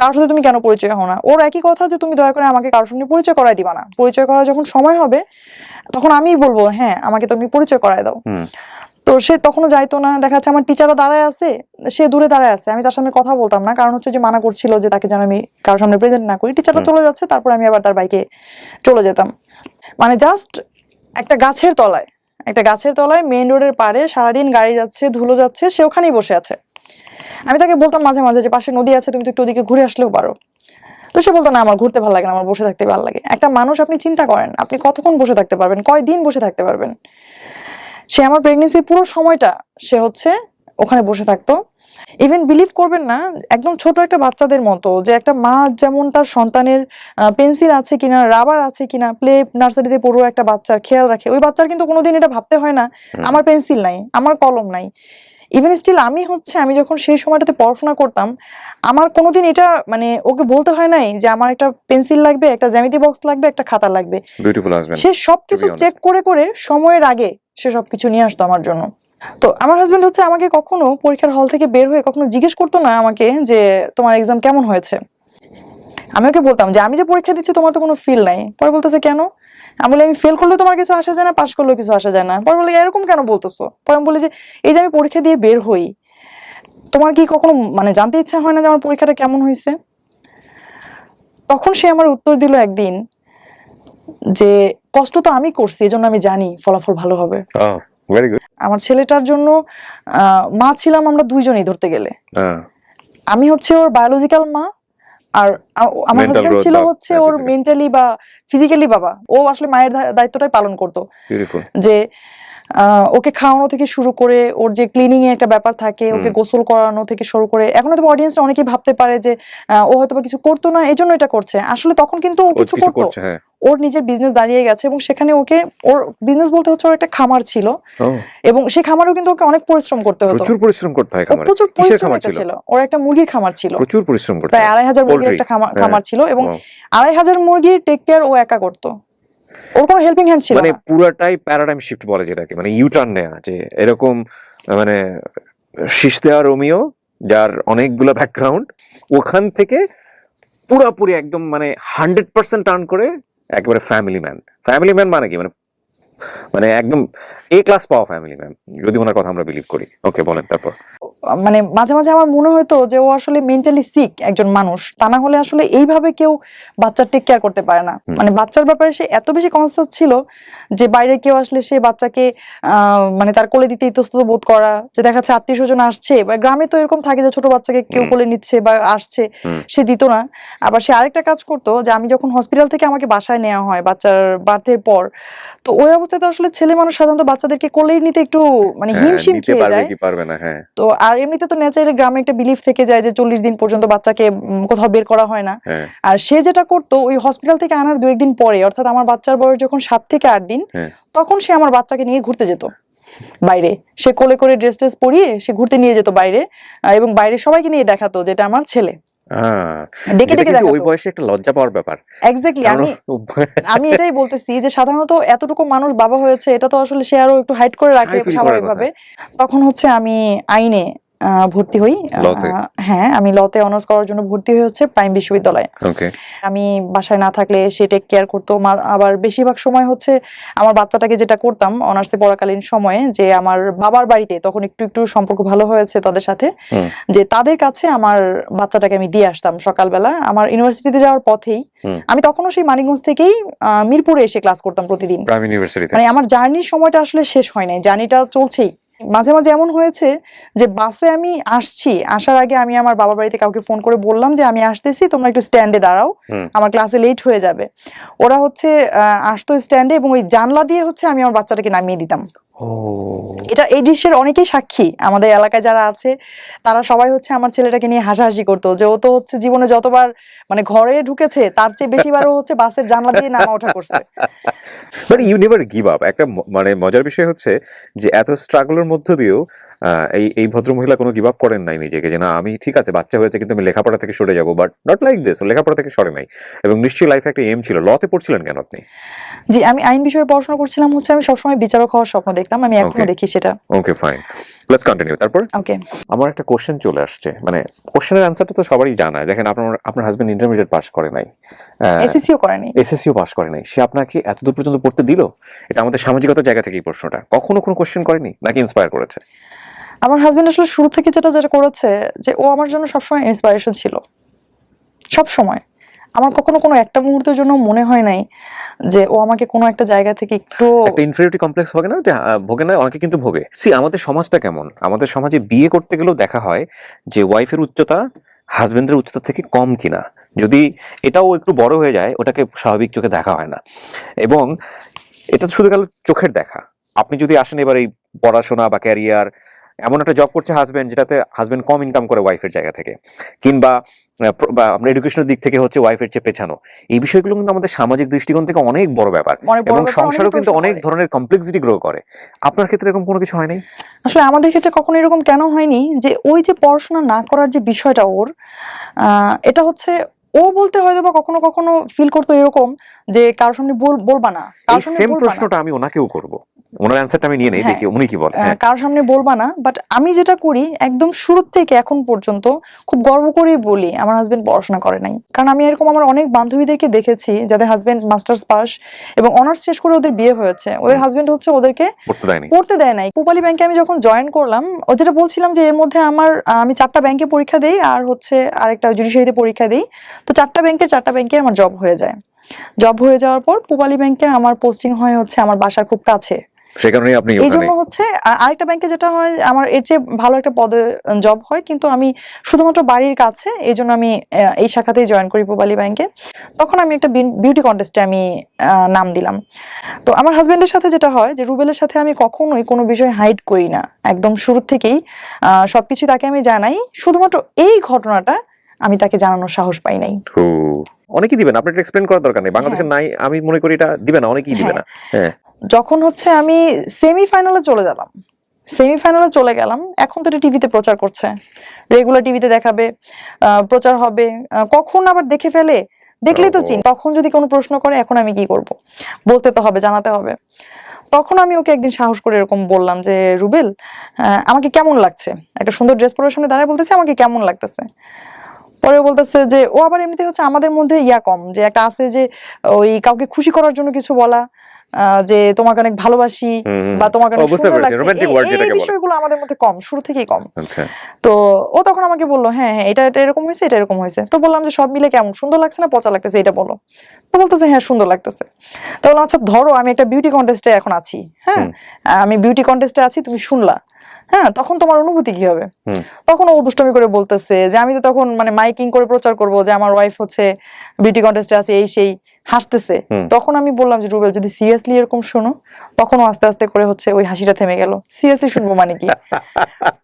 কারোর সাথে তুমি কেন পরিচয় হও না? ওর একই কথা যে তুমি দয়া করে আমাকে কারোর সঙ্গে পরিচয় করাই দিবা না, পরিচয় করার যখন সময় হবে তখন আমিই বলবো হ্যাঁ আমাকে তুমি পরিচয় করাই দাও। তো সে তখনও যাইতো না। দেখা যাচ্ছে আমার টিচারও দাঁড়ায় আছে, সে দূরে দাঁড়ায় আছে, আমি তার সামনে কথা বলতাম না, কারণ হচ্ছে যে মানা করছিল যে তাকে যেন আমি কারোর সামনে প্রেজেন্ট না করি। টিচারটা চলে যাচ্ছে, তারপর আমি আবার তার বাইকে চলে যেতাম। মানে জাস্ট একটা গাছের তলায় মেইন রোডের পাড়ে সারাদিন গাড়ি যাচ্ছে, ধুলো যাচ্ছে, সে ওখানেই বসে আছে। আমি তাকে বলতাম মাঝে মাঝে যে পাশে নদী আছে, তুমি তো একটু ওদিকে ঘুরে আসলেও পারো। তো সে বলতো না, আমার ঘুরতে ভালো লাগে না, আমার বসে থাকতে ভালো লাগে। একটা মানুষ, আপনি চিন্তা করেন আপনি কতক্ষণ বসে থাকতে পারবেন, কয়দিন বসে থাকতে পারবেন? সে আমার প্রেগনেন্সির পুরো সময়টা সে হচ্ছে ওখানে বসে থাকতো। ইভেন বিলিভ করবেন না, একদম ছোট একটা বাচ্চাদের মতো, যে একটা মা যেমন তার সন্তানের পেন্সিল আছে কিনা, রাবার আছে কিনা, প্লে নার্সারিতে পড়ুয়া একটা বাচ্চার খেয়াল রাখে, ওই বাচ্চার কিন্তু কোনোদিন এটা ভাবতে হয় না আমার পেন্সিল নাই, আমার কলম নাই। ইভেন স্টিল আমি যখন সেই সময়টাতে পড়াশোনা করতাম, আমার কোনোদিন এটা মানে ওকে বলতে হয় নাই যে আমার একটা পেন্সিল লাগবে, একটা জ্যামিতি বক্স লাগবে, একটা খাতা লাগবে। সে সবকিছু চেক করে সময়ের আগে সে সবকিছু নিয়ে আসতো আমার জন্য। তো আমার হাজবেন্ড হচ্ছে আমাকে কখনো পরীক্ষার হল থেকে বের হয়ে কখনো জিজ্ঞেস করতো না আমাকে যে তোমার এক্সাম কেমন হয়েছে। আমি ওকে বলতাম যে আমি যে পরীক্ষা দিচ্ছি তোমার তো কোনো ফিল নাই। পরে বলতেছে কেন? আমি বলি আমি ফেল করলেও তোমার কিছু আসা যায় না, পাস করলেও কিছু আসা যায় না। পরে বলি এরকম কেন বলতেছো? পরে আমি বলি যে এই যে আমি পরীক্ষা দিয়ে বের হই, তোমার কি কখনো মানে জানতে ইচ্ছা হয় না যে আমার পরীক্ষাটা কেমন হয়েছে? তখন সে আমার উত্তর দিল একদিন যে কষ্ট তো আমি করছি, এজন্য আমি জানি ফলাফল ভালো হবে। আমার ছেলেটার জন্য মা ছিলাম আমরা দুইজনই ধরতে গেলে। আমি হচ্ছে ওর বায়োলজিক্যাল মা, আর আমার হাজবেন্ড ছিল হচ্ছে ওর মেন্টালি বা ফিজিক্যালি বাবা। ও আসলে মায়ের দায়িত্বটাই পালন করতো, যে ওকে খাওয়ানো থেকে শুরু করে ওর যে ক্লিনিং এর একটা ব্যাপার থাকে, ওকে গোসল করানো থেকে শুরু করে। এখন হয়তো অডিয়েন্সটা অনেকেই ভাবতে পারে যে ও হয়তো কিছু করতো না এই জন্য এটা করছে, আসলে তখন কিন্তু ও কিছু করতো। ওর নিজের বিজনেস দাঁড়িয়ে গেছে এবং সেখানে ওকে, ওর বিজনেস বলতে হচ্ছে ওর একটা খামার ছিল, এবং সেই খামারেও কিন্তু ওকে অনেক পরিশ্রম করতে হতো। প্রচুর পরিশ্রম করতে হয় খামারে। প্রচুর পরিশ্রম ছিল। ওর একটা মুরগির খামার ছিল, প্রচুর পরিশ্রম করতে, প্রায় 2500 মুরগির একটা খামার ছিল, এবং 2500 মুরগির টেক কেয়ার ও একা করতো। ওর কোনো হেল্পিং হ্যান্ড ছিল না। মানে পুরাটাই প্যারাডাইম শিফট বলে যেটাকে, মানে ইউটার্ন নেয়া, যে এরকম মানে শীষ দেওয়া রোমিও যার অনেকগুলো ব্যাকগ্রাউন্ড, ওখান থেকে পুরাপুরি একদম মানে 100% টার্ন করে একেবারে ফ্যামিলি ম্যান মানে কি, মানে একদম এ ক্লাস পাওয়া ফ্যামিলি ম্যান, যদি ওনার কথা আমরা বিলিভ করি। ওকে বলেন তারপর। মানে মাঝে মাঝে আমার মনে হতো যে ও আসলে মেন্টালি সিক একজন মানুষ, তা না হলে আসলে এইভাবে কেউ বাচ্চার টেক কেয়ার করতে পারে না। মানে বাচ্চার ব্যাপারে সে এত বেশি কনসাস ছিল যে বাইরে কেউ আসলে সে বাচ্চাকে মানে তার কোলে দিতে ইতস্তত বোধ করা, যে দেখাচ্ছে আত্মীয় স্বজন আসছে, বা গ্রামে তো এরকম থাকে যে ছোট বাচ্চাকে কেউ কোলে নিচ্ছে বা আসছে, সে দিত না। আবার সে আরেকটা কাজ করতো, যে আমি যখন হসপিটাল থেকে আমাকে বাসায় নেওয়া হয় বাচ্চার বার্থের পর, তো ওই অবস্থায় তো আসলে ছেলে মানুষ সাধারণত বাচ্চাদেরকে কোলেই নিতে একটু মানে হিমশিম খেয়ে যায়। তো আর এমনিতে তো ন্যাচারালি গ্রামে একটা বিলিফ থেকে যায় যে 40 দিন পর্যন্ত বাচ্চাকে কোথাও বের করা হয় না। আর সে যেটা করতো, ওই হসপিটাল থেকে আনার 2-1 দিন পরে, অর্থাৎ আমার বাচ্চার বয়স যখন 7 থেকে 8 দিন, তখন সে আমার বাচ্চাকে নিয়ে ঘুরতে যেত বাইরে। সে কোলে করে ড্রেস পরিয়ে সে ঘুরতে নিয়ে যেত বাইরে, এবং বাইরে সবাইকে নিয়ে দেখাতো যেটা আমার ছেলে। ডেকে ডেকে ওই দেখাতো। বয়সে একটা লজ্জা পাওয়ার ব্যাপার। এক্স্যাক্টলি, আমি এটাই বলতেছি যে সাধারণত এতটুকু মানুষ বাবা হয়েছে, এটা তো আসলে সে আরো একটু হাইড করে রাখে Shy feel করার স্বাভাবিকভাবে। তখন হচ্ছে আমি আইনে ভর্তি হই। লতে? হ্যাঁ, আমি লতে অনার্স করার জন্য ভর্তি হই হচ্ছে প্রাইম বিশ্ববিদ্যালয়ে। ওকে। আমি বাসায় না থাকলে সে টেক কেয়ার করতো। আবার বেশিরভাগ সময় হচ্ছে আমার বাচ্চাটাকে যেটা করতাম অনার্সে পড়াকালীন সময়ে, যে আমার বাবার বাড়িতে তখন একটু একটু সম্পর্ক ভালো হয়েছে তাদের সাথে, যে তাদের কাছে আমার বাচ্চাটাকে আমি দিয়ে আসতাম সকালবেলা আমার ইউনিভার্সিটিতে যাওয়ার পথেই। আমি তখনও সেই মানিকগঞ্জ থেকেই মিরপুরে এসে ক্লাস করতাম প্রতিদিন। প্রাইম ইউনিভার্সিটিতে? মানে আমার জার্নির সময়টা আসলে শেষ হয় নাই, জার্নিটা চলছেই। মাঝে মাঝে এমন হয়েছে যে বাসে আমি আসছি, আসার আগে আমি আমার বাবার বাড়িতে কাউকে ফোন করে বললাম যে আমি আসতেছি, তোমরা একটু স্ট্যান্ডে দাঁড়াও, আমার ক্লাসে লেট হয়ে যাবে। ওরা হচ্ছে আসতো স্ট্যান্ডে এবং ওই জানলা দিয়ে হচ্ছে আমি আমার বাচ্চাটাকে নামিয়ে দিতাম। এটা এই দৃশ্যের অনেকেই সাক্ষী, আমাদের এলাকায় যারা আছে তারা সবাই হচ্ছে আমার ছেলেটাকে নিয়ে হাসাহাসি করতো যে ও তো হচ্ছে জীবনে যতবার মানে ঘরে ঢুকেছে তার চেয়ে বেশিবারও হচ্ছে বাসের জানলা দিয়ে নামা ওঠা করছে। But you never give up. একটা মানে মজার বিষয় হচ্ছে যে এত স্ট্রাগলের মধ্য দিয়েও এই ভদ্রমহিলা কোনো গিভ আপ করেন নাই নিজেকে, যে না আমি ঠিক আছে বাচ্চা হয়েছে কিন্তু আমি লেখাপড়া থেকে সরে যাবো, বাট নট লাইক দিস, লেখাপড়া থেকে সরে নাই। এবং নিশ্চয়ই লাইফে একটা এম ছিল। লতে পড়ছিলেন কেন আপনি? জি, আমি আইন বিষয়ে পড়াশোনা করছিলাম হচ্ছে, আমি সবসময় বিচারক হওয়ার স্বপ্ন দেখতাম, আমি এখনো দেখি সেটা। Okay fine, let's continue. তারপর ওকে, আমার একটা কোশ্চেন চলে আসছে, মানে কোশ্চেনের অ্যান্সারটা তো সবারই জানা। দেখেন আপনার হাজবেন্ড ইন্টারমিডিয়েট পাস করে নাই, এসএসসিও করেনি, এসএসসিও পাস করে নাই, সে আপনাকে এতদূর পর্যন্ত পড়তে দিল? এটা আমাদের সামাজিকতার জায়গা থেকে এই প্রশ্নটা। কখনো কোনো কোশ্চেন করেনি নাকি ইন্সপায়ার করেছে? আমার হাজবেন্ড আসলে শুরু থেকে যেটা করেছে যে ও আমার জন্য সবসময় ইন্সপিরেশন ছিল, সব সময়। আমার কখনো কোনো একটা মুহূর্তের জন্য মনে হয় নাই যে ও আমাকে কোনো একটা জায়গা থেকে একটু একটা ইনফেরিয়রিটি কমপ্লেক্স হবে না যে ভোগে না, অনেকে কিন্তু ভোগে। সি আমাদের সমাজটা কেমন, আমাদের সমাজে বিয়ে করতে গেলেও দেখা হয় যে ওয়াইফের উচ্চতা হাজবেন্ডের উচ্চতা থেকে কম কিনা, যদি এটাও একটু বড় হয়ে যায় ওটাকে স্বাভাবিক চোখে দেখা হয় না। এবং এটা শুধু গেল চোখের দেখা। আপনি যদি আসেন এবার এই পড়াশোনা বা ক্যারিয়ার, এমন একটা জব করছে হাজবেন্ড যেটাতে হাজবেন্ড কম ইনকাম করে ওয়াইফের জায়গা থেকে, কিংবা আপনার এডুকেশনের দিক থেকে হচ্ছে ওয়াইফের চেয়ে পেছানো, এই বিষয়গুলো কিন্তু আমাদের সামাজিক দৃষ্টিকোণ থেকে অনেক বড় ব্যাপার এবং সংসারও কিন্তু অনেক ধরনের কমপ্লেক্সিটি গ্রো করে। আপনার ক্ষেত্রে এরকম কোনো কিছু হয় নাই? আসলে আমাদের ক্ষেত্রে কখনো এরকম কেন হয়নি যে ওই যে পড়াশোনা না করার যে বিষয়টা ওর, এটা হচ্ছে ও বলতে হয়তো বা কখনো কখনো ফিল করতো এরকম যে কারোর সামনে বলবা না, এই সেম প্রশ্নটা আমি ওনাকেও করব, ওনার অ্যানসারটা আমি নিয়ে নেই, দেখি উনি কি বলে। কারোর সামনে বলবা না, বাট আমি যেটা করি একদম শুরু থেকে এখন পর্যন্ত খুব গর্ব করেই বলি আমার হাজবেন্ড পড়াশোনা করে নাই। কারণ আমি এরকম আমার অনেক বান্ধবীদেরকে দেখেছি যাদের হাজবেন্ড মাস্টার্স পাস এবং অনার্স শেষ করে ওদের বিয়ে হয়েছে, ওদের হাজবেন্ড হচ্ছে ওদেরকে পড়তে দেয় নাই। পূবালী ব্যাংকে আমি যখন জয়েন করলাম, ও যেটা বলছিলাম যে এর মধ্যে আমি 4টা ব্যাংকে পরীক্ষা দেই আর হচ্ছে আরেকটা জুডিশিয়ারিতে পরীক্ষা দেই, তো 4টা ব্যাংকে আমার জব হয়ে যায়। জব হয়ে যাওয়ার পর পূবালী ব্যাংকে আমার পোস্টিং হয় হচ্ছে আমার বাসার খুব কাছে, এই জন্য হচ্ছে আরেকটা ব্যাংকে যেটা হয় আমার এর চেয়ে ভালো একটা পদে জব হয়, কিন্তু আমি শুধুমাত্র বাড়ির কাছে, এই জন্য আমি এই শাখাতেই জয়েন করি পূবালী ব্যাংকে। তখন আমি একটা বিউটি কন্টেস্টে আমি নাম দিলাম। তো আমার হাজবেন্ডের সাথে যেটা হয় যে রুবেলের সাথে আমি কখনোই কোনো বিষয় হাইড করি না, একদম শুরু থেকেই সবকিছু তাকে আমি জানাই, শুধুমাত্র এই ঘটনাটা আমি তাকে জানানোর সাহস পাই নাই। অনেকেই দিবেন, আপনার এক্সপ্লেইন করার দরকার নেই, বাংলাদেশে নাই আমি মনে করি এটা দিবে না, অনেকেই দিবে না। হ্যাঁ, যখন হচ্ছে আমি সেমিফাইনালে চলে গেলাম, এখন তো এটা টিভিতে প্রচার করছে, রেগুলার টিভিতে দেখাবে, প্রচার হবে, কখন আবার দেখে ফেলে, দেখলেই তো চিন। তখন যদি কোনো প্রশ্ন করে এখন আমি কি করব, বলতে তো হবে, জানাতে হবে। তখন আমি ওকে একদিন সাহস করে এরকম বললাম যে রুবেল, আমাকে কেমন লাগছে, একটা সুন্দর ড্রেস পরার সামনে দাঁড়ায় বলতেছে আমাকে কেমন লাগতেছে। পরে বলতেছে যে ও আবার এমনিতে হচ্ছে আমাদের মধ্যে কম, যে একটা আছে যে ওই কাউকে খুশি করার জন্য কিছু বলা, যে তোমাকে অনেক ভালোবাসি বা তোমাকে অনেক সুন্দর লাগছে, এই বিষয়গুলো আমাদের মধ্যে কম, শুরু থেকেই কম। তো ও তখন আমাকে বললো হ্যাঁ এটা এরকম হয়েছে, এটা এরকম হয়েছে। তো বললাম যে সব মিলে কেমন, সুন্দর লাগছে না পচা লাগতেছে, এটা বলো। তো বলতেছে হ্যাঁ সুন্দর লাগতেছে। তো বললাম আচ্ছা ধরো আমি একটা বিউটি কন্টেস্টে এখন আছি, হ্যাঁ আমি বিউটি কন্টেস্টে আছি, তুমি শুনলা, হ্যাঁ তখন তোমার অনুভূতি কি হবে? তখন ও দুষ্টামি করে বলতেছে যে আমি তো তখন মানে মাইকিং করে প্রচার করবো যে আমার ওয়াইফ হচ্ছে বিউটি কন্টেস্টে আছে, এই সেই, হাসতেছে। তখন আমি বললাম যে রুবেল যদি সিরিয়াসলি এরকম শোনো, তখন আস্তে আস্তে করে হচ্ছে ওই হাসিটা থেমে গেল, সিরিয়াসলি শুনবো মানে কি।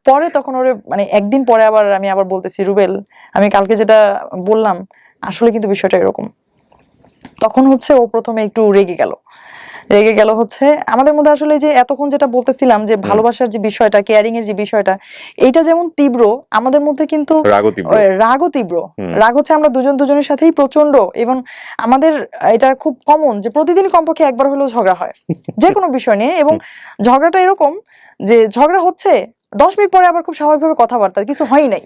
পরে তখন ওরে মানে একদিন পরে আমি আবার বলতেছি রুবেল আমি কালকে যেটা বললাম আসলে কিন্তু বিষয়টা এরকম। তখন হচ্ছে ও প্রথমে একটু রেগে গেল, রেগে গেল হচ্ছে আমাদের মধ্যে আসলে যে এতক্ষণ যেটা বলতেছিলাম যে ভালোবাসার যে বিষয়টা, কেয়ারিং এর যে বিষয়টা, এইটা যেমন তীব্র আমাদের মধ্যে কিন্তু রাগও তীব্র। রাগও তীব্র। রাগ হচ্ছে আমরা দুজন দুজনের সাথেই প্রচন্ড, এবং আমাদের এটা খুব কমন যে প্রতিদিন কমপক্ষে একবার হলেও ঝগড়া হয় যে কোনো বিষয় নিয়ে, এবং ঝগড়াটা এরকম যে ঝগড়া হচ্ছে 10 মিনিট পরে আবার খুব স্বাভাবিকভাবে কথাবার্তা, কিছু হয় নাই।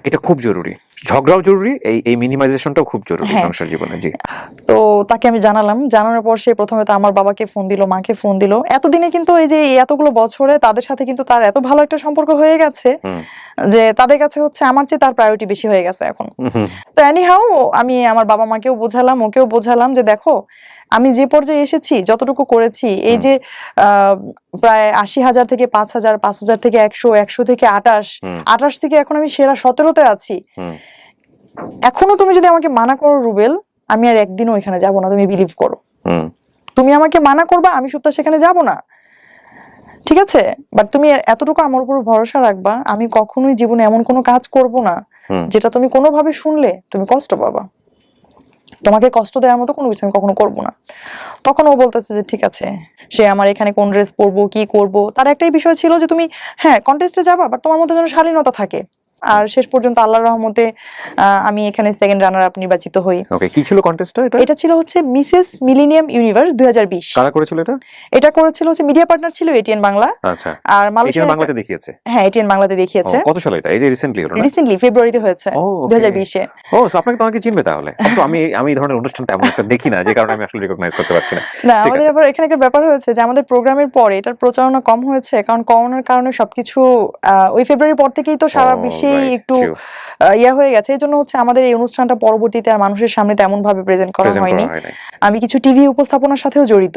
এটা খুব জরুরি, ঝগড়াও জরুরি, এই মিনিমাইজেশনটাও খুব জরুরি সংসার জীবনে। জি। তো তাকে আমি জানালাম, জানানোর পর সে প্রথমে তো আমার বাবাকে ফোন দিল, মাকে ফোন দিল। এতদিনে কিন্তু এই যে এতগুলো বছরে তাদের সাথে কিন্তু তার এত ভালো একটা সম্পর্ক হয়ে গেছে যে তাদের কাছে হচ্ছে আমার চেয়ে তার প্রায়োরিটি বেশি হয়ে গেছে এখন। তো এনিহাউ আমি আমার বাবা মাকেও বোঝালাম, ওকেও বোঝালাম যে দেখো আমি যে পর্যায়ে এসেছি, যতটুকু করেছি, এই যে প্রায় 80,000 থেকে 5,000, 5,000 থেকে 100, 100 থেকে 28, 28 থেকে এখন আমি সেরা 17তে আছি। এখনো তুমি যদি আমাকে মানা করো রুবেল, আমি আর একদিনও ওইখানে যাব না, তুমি বিলিভ করো। তুমি আমাকে মানা করবা, আমি সুপ্তা সেখানে যাব না, ঠিক আছে? বাট তুমি এতটুকু আমার উপর ভরসা রাখবা, আমি কখনোই জীবনে এমন কোনো কাজ করব না যেটা তুমি কোনোভাবে শুনলে তুমি কষ্ট পাবা। তোমাকে কষ্ট দেওয়ার মতো কোনো কিছু আমি কখনো করবো না। তখন ও বলতেছে যে ঠিক আছে, সে আমার এখানে কোন ড্রেস পরবো, কি করব, তার একটাই বিষয় ছিল যে তুমি হ্যাঁ কন্টেস্টে যাবা, বাট তোমার মধ্যে যেন শালীনতা থাকে। আর শেষ পর্যন্ত আল্লাহর রহমতে আমি এখানে সেকেন্ড রানার আপ নির্বাচিত হই। ওকে, কি ছিল কন্টেস্টটা? এটা ছিল হচ্ছে মিসেস মিলেনিয়াম ইউনিভার্স 2020। কারা করেছিল এটা? এটা করেছিল হচ্ছে মিডিয়া পার্টনার ছিল এটিএন বাংলা। আচ্ছা। আর মালয়েশিয়া বাংলাতে দেখিয়েছে? হ্যাঁ, এটিএন বাংলাতে দেখিয়েছে। কত সালে এটা? এই যে রিসেন্টলি ফেব্রুয়ারিতে হয়েছে 2020 এ। ও, সো আপনাকে তো অনেকে চিনবে তাহলে। অবশ্য আমি এই ধরনের অনুষ্ঠান তেমন একটা দেখি না, যে কারণে আমি আসলে রিকগনাইজ করতে পারছি না। না, আমাদের আবার এখানে একটা ব্যাপার হয়েছে যে আমাদের প্রোগ্রামের পরে এটার প্রচারণা কম হয়েছে, কারণ করোনার কারণে সবকিছু ওই ফেব্রুয়ারির পর থেকেই তো সারা বিশ্বেই একটু ইয়া হয়ে গেছে। এই জন্য হচ্ছে আমাদের এই অনুষ্ঠানটা পরবর্তীতে আর মানুষের সামনে তেমন ভাবে প্রেজেন্ট করা হয়নি। আমি কিছু টিভি উপস্থাপনার সাথেও জড়িত।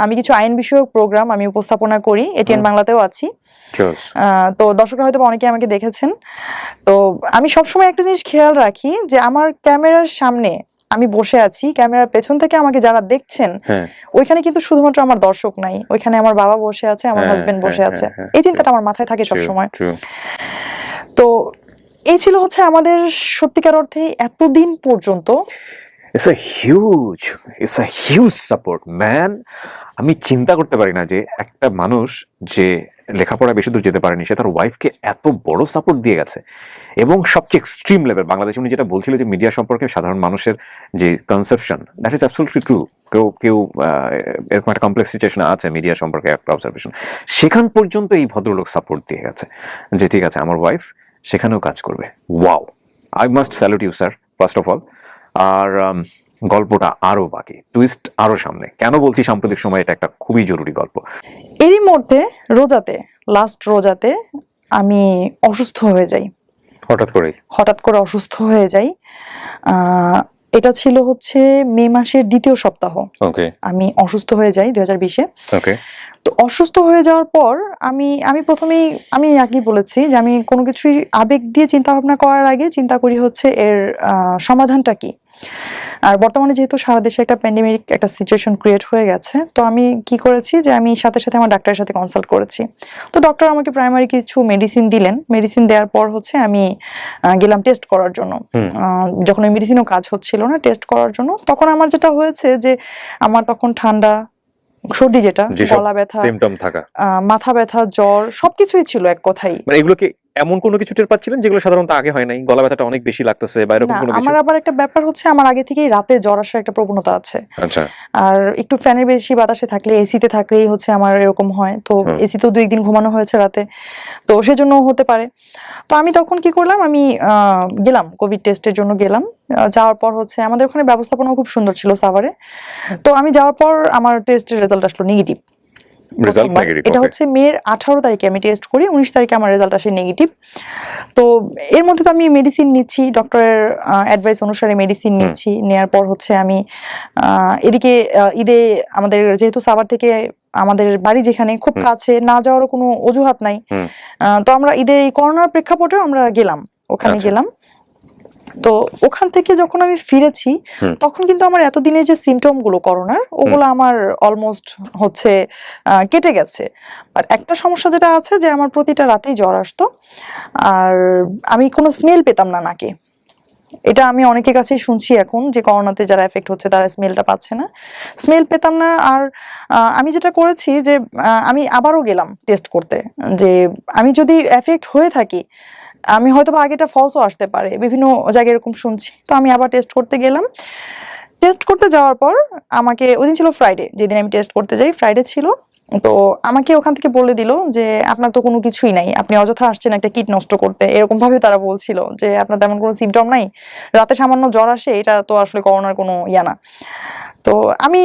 আমি কিছু আইন বিষয়ক প্রোগ্রাম আমি উপস্থাপনা করি, এটিএন বাংলাতেও আছি। তো দর্শকরা হয়তো অনেকে আমাকে দেখেছেন। তো আমি সবসময় একটা জিনিস খেয়াল রাখি যে আমার ক্যামেরার সামনে আমি বসে আছি, ক্যামেরার পেছন থেকে আমাকে যারা দেখছেন ওইখানে কিন্তু শুধুমাত্র আমার দর্শক নাই, ওইখানে আমার বাবা বসে আছে, আমার হাজবেন্ড বসে আছে। এই চিন্তাটা আমার মাথায় থাকে সবসময়। তো এই ছিল হচ্ছে আমাদের সত্যিকার অর্থে এতদিন পর্যন্ত It's a huge support, man. আমি চিন্তা করতে পারি না যে একটা মানুষ যে লেখাপড়া বেশি দূর যেতে পারেনি, সে তার ওয়াইফকে এত বড় সাপোর্ট দিয়ে গেছে, এবং সবচেয়ে এক্সট্রিম লেভেল। বাংলাদেশে উনি যেটা বলছিল যে মিডিয়া সম্পর্কে সাধারণ মানুষের যে conception, that is absolutely true. কেউ এরকম একটা কমপ্লেক্স সিচুয়েশন আছে মিডিয়া সম্পর্কে, একটা অবজারভেশন, সেখান পর্যন্ত এই ভদ্রলোক সাপোর্ট দিয়ে গেছে যে ঠিক আছে আমার ওয়াইফ সেখানেও কাজ করবে। Wow, I must salute you sir, first of all. আর গল্পটা আরো বাকি, টুইস্ট আরো সামনে। কেন বলছি সাম্প্রতিক সময় এটা একটা খুবই জরুরি গল্প। এরই মধ্যে লাস্ট রোজাতে আমি অসুস্থ হয়ে যাই, হঠাৎ করে অসুস্থ হয়ে যাই। এটা ছিল হচ্ছে মে মাসের দ্বিতীয় সপ্তাহ। আমি অসুস্থ হয়ে যাই 2020-এ। তো অসুস্থ হয়ে যাওয়ার পর আমি প্রথমেই আমি আগেই বলেছি যে আমি কোনো কিছুই আবেগ দিয়ে চিন্তা ভাবনা করার আগে চিন্তা করি হচ্ছে এর সমাধানটা কি। আর বর্তমানে যেহেতু সারা দেশে একটা প্যান্ডেমিক একটা সিচুয়েশন ক্রিয়েট হয়ে গেছে, তো আমি কি করেছি যে আমি সাথে সাথে আমার ডাক্তারের সাথে কনসাল্ট করেছি। তো ডক্টর আমাকে প্রাইমারি কিছু মেডিসিন দিলেন। মেডিসিন দেওয়ার পর হচ্ছে আমি গেলাম টেস্ট করার জন্য। যখন ওই মেডিসিনও কাজ হচ্ছিল না, টেস্ট করার জন্য, তখন আমার যেটা হয়েছে যে আমার তখন ঠান্ডা, সর্দি, যেটা গলা ব্যথা, সিম্পটম থাকা, মাথা ব্যথা, জ্বর, সবকিছুই ছিল এক কথাই। মানে এগুলো কি এমন কোনো কিছু টের পাচ্ছিলেন যেগুলো সাধারণত আগে হয় নাই? গলা ব্যথাটা অনেক বেশি লাগতেছে বা এরকম কোনো কিছু? আমার আবার একটা ব্যাপার হচ্ছে আমার আগে থেকেই রাতে জ্বর আসার একটা প্রবণতা আছে। আচ্ছা। আর একটু ফ্যানের বেশি বাতাসে থাকলে, এসিতে থাকলেই হচ্ছে আমার এরকম হয়। তো এসিতেও 2 দিন ঘুমানো হয়েছে রাতে, তো সেজন্য হতে পারে। তো আমি তখন কি করলাম, আমি গেলাম কোভিড টেস্টের জন্য গেলাম। যাওয়ার পর হচ্ছে আমাদের ওখানে ব্যবস্থাপনা খুব সুন্দর ছিল সাভারে। তো আমি যাওয়ার পর আমার টেস্টের রেজাল্ট আসলো নেগেটিভ। এটা হচ্ছে মের 18 তারিখে আমি টেস্ট করি, 19 তারিখে আমার রেজাল্ট আসে নেগেটিভ। তো এর মধ্যে তো আমি মেডিসিন নিচ্ছি, ডক্টরের অ্যাডভাইস অনুসারে মেডিসিন নিচ্ছি। নেয়ার পর হচ্ছে আমি এদিকে ঈদে আমাদের যেহেতু সাভার থেকে আমাদের বাড়ি যেখানে খুব কাছে, না যাওয়ারও কোনো অজুহাত নাই। তো আমরা ঈদে এই করোনার প্রেক্ষাপটে আমরা গেলাম, ওখানে গেলাম। তো ওখান থেকে যখন আমি ফিরেছি তখন কিন্তু আমার এতদিনের যে সিমটম গুলো করোনার, ওগুলো আমার অলমোস্ট হচ্ছে কেটে গেছে। বাট একটা সমস্যা যেটা আছে যে আমার প্রতিটা রাতেই জ্বর আসতো, আর আমি কোনো স্মেল পেতাম না নাকে। এটা আমি অনেকের কাছেই শুনছি এখন যে করোনাতে যারা এফেক্ট হচ্ছে তারা স্মেলটা পাচ্ছে না, স্মেল পেতাম না। আর আমি যেটা করেছি যে আমি আবারও গেলাম টেস্ট করতে, যে আমি যদি এফেক্ট হয়ে থাকি, আমি হয়তো বা আগেটা ফলসও আসতে পারে, বিভিন্ন জায়গায় এরকম শুনছি। তো আমি আবার টেস্ট করতে গেলাম। টেস্ট করতে যাওয়ার পর আমাকে, ওই দিন ছিল ফ্রাইডে, যেদিন আমি টেস্ট করতে যাই ফ্রাইডে ছিল, তো আমাকে ওখান থেকে বলে দিল যে আপনার তো কোনো কিছুই নাই, আপনি অযথা আসছেন একটা কিট নষ্ট করতে, এরকম ভাবে তারা বলছিল যে আপনার তেমন কোনো সিমটম নাই, রাতে সামান্য জ্বর আসে, এটা তো আসলে করোনার কোনো ইয়া না। তো আমি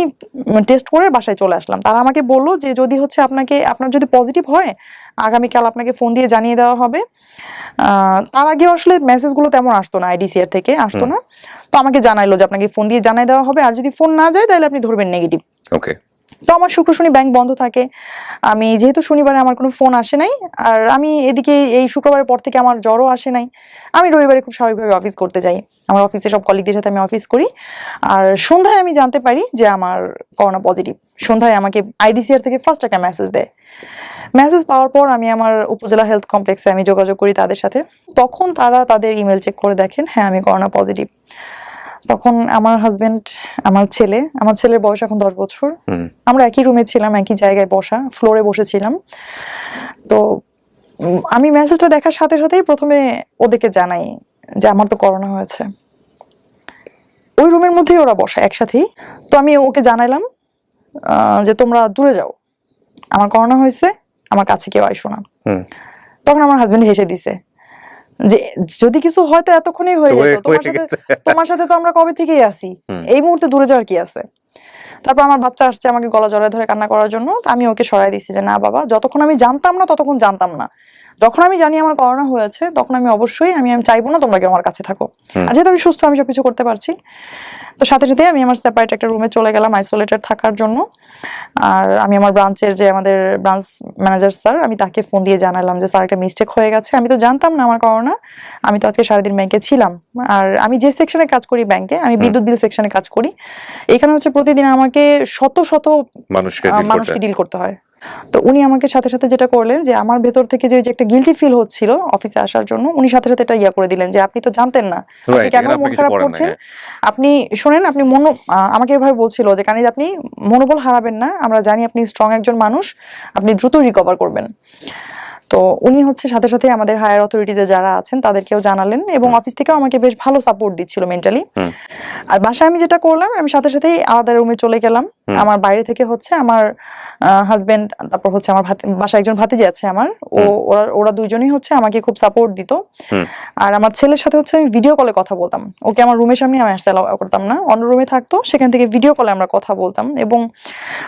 টেস্ট করে বাসায় চলে আসলাম। তারা আমাকে বললো যে যদি হচ্ছে আপনার যদি পজিটিভ হয়, আগামীকাল আপনাকে ফোন দিয়ে জানিয়ে দেওয়া হবে। তার আগে আসলে মেসেজগুলো তেমন আসতো না, আইডিসিআর থেকে আসতো না। তো আমাকে জানাইলো যে আপনাকে ফোন দিয়ে জানিয়ে দেওয়া হবে, আর যদি ফোন না যায় তাহলে আপনি ধরবেন নেগেটিভ। ওকে। তো আমার শুক্র শনি ব্যাংক বন্ধ থাকে, আমি যেহেতু শনিবারে আমার কোনো ফোন আসে নাই, আর আমি এদিকে এই শুক্রবারের পর থেকে আমার জ্বরও আসে নাই, আমি রবিবারে খুব স্বাভাবিকভাবে অফিস করতে যাই, আমার অফিসে সব কলিগদের সাথে আমি অফিস করি। আর সন্ধ্যায় আমি জানতে পারি যে আমার করোনা পজিটিভ। সন্ধ্যায় আমাকে আইডিসিআর থেকে ফার্স্ট একটা মেসেজ দেয়। মেসেজ পাওয়ার পর আমি আমার উপজেলা হেলথ কমপ্লেক্সে আমি যোগাযোগ করি তাদের সাথে। তখন তারা তাদের ইমেল চেক করে দেখেন হ্যাঁ আমি করোনা পজিটিভ। তখন আমার হাজবেন্ড, আমার ছেলের বয়স এখন 10 বছর, আমরা একই রুমে ছিলাম, একই জায়গায় বসা, ফ্লোরে বসেছিলাম। তো আমি মেসেজটা দেখার সাথে সাথেই প্রথমে ওদেরকে জানাই যে আমার তো করোনা হয়েছে। ওই রুমের মধ্যেই ওরা বসা একসাথেই। তো আমি ওকে জানাইলাম যে তোমরা দূরে যাও, আমার করোনা হয়েছে, আমার কাছে কেউ আইসো না। তখন আমার হাজবেন্ড হেসে দিছে যে যদি কিছু হয়তো এতক্ষণই হয়ে যেত, তোমার সাথে তো আমরা কবে থেকেই আছি, এই মুহূর্তে দূরে যাওয়ার কি আছে। তারপর আমার বাচ্চা আসছে আমাকে গলা জড়ায় ধরে কান্না করার জন্য, আমি ওকে সরাই দিচ্ছি যে না বাবা, যতক্ষণ আমি জানতাম না ততক্ষণ জানতাম না, যখন আমি জানি আমার করোনা হয়েছে তখন আমি অবশ্যই আমি চাইবো না তোমরা কেউ আমার কাছে থাকো, আর যেহেতু আমি সুস্থ আমি সবকিছু করতে পারছি। তো সাথে সাথে আমি আমার সেপারেট একটা রুমে চলে গেলাম আইসোলেটেড থাকার জন্য। আর আমি আমার ব্রাঞ্চের যে আমাদের ব্রাঞ্চ ম্যানেজার স্যার, আমি তাকে ফোন দিয়ে জানালাম যে স্যার একটা মিস্টেক হয়ে গেছে, আমি তো জানতাম না আমার করোনা, আমি তো আজকে সারাদিন ব্যাংকে ছিলাম। আর আমি যে সেকশনে কাজ করি ব্যাংকে, আমি বিদ্যুৎ বিল সেকশনে কাজ করি, এখানে হচ্ছে প্রতিদিন আমাকে শত শত মানুষকে ডিল করতে হয়। তো উনি আমাকে সাথে সাথে যেটা করলেন যে আমার ভেতর থেকে যে একটা গিল্টি ফিল হচ্ছিল অফিসে আসার জন্য, উনি সাথে সাথে এটা ইয়া করে দিলেন যে আপনি তো জানতেন না, আপনি কেন মন খারাপ করছেন, আপনি শোনেন, আপনি আমাকে এভাবে বলছিল যে কানিজ আপনি মনোবল হারাবেন না, আমরা জানি আপনি স্ট্রং একজন মানুষ, আপনি দ্রুত রিকভার করবেন। তো উনি হচ্ছে সাথে সাথে আমাদের হায়ার অথরিটিজে যারা আছেন তাদেরকেও জানালেন, এবং অফিস থেকেও আমাকে বেশ ভালো সাপোর্ট দিচ্ছিল মেন্টালি। আর বাসায় আমি যেটা করলাম, আমি সাথে সাথেই আলাদা রুমে চলে গেলাম। আমার বাইরে থেকে হচ্ছে আমার হাজবেন্ড, তারপর হচ্ছে আমার বাসায় একজন ভাতিজি আছে আমার, ওরা দুইজনই হচ্ছে আমাকে খুব সাপোর্ট দিত। আর আমার ছেলের সাথে হচ্ছে আমি ভিডিও কলে কথা বলতাম, ওকে আমার রুমের সামনে আমি আসতে অ্যালাউ করতাম না, অন্য রুমে থাকতো, সেখান থেকে ভিডিও কলে আমরা কথা বলতাম, এবং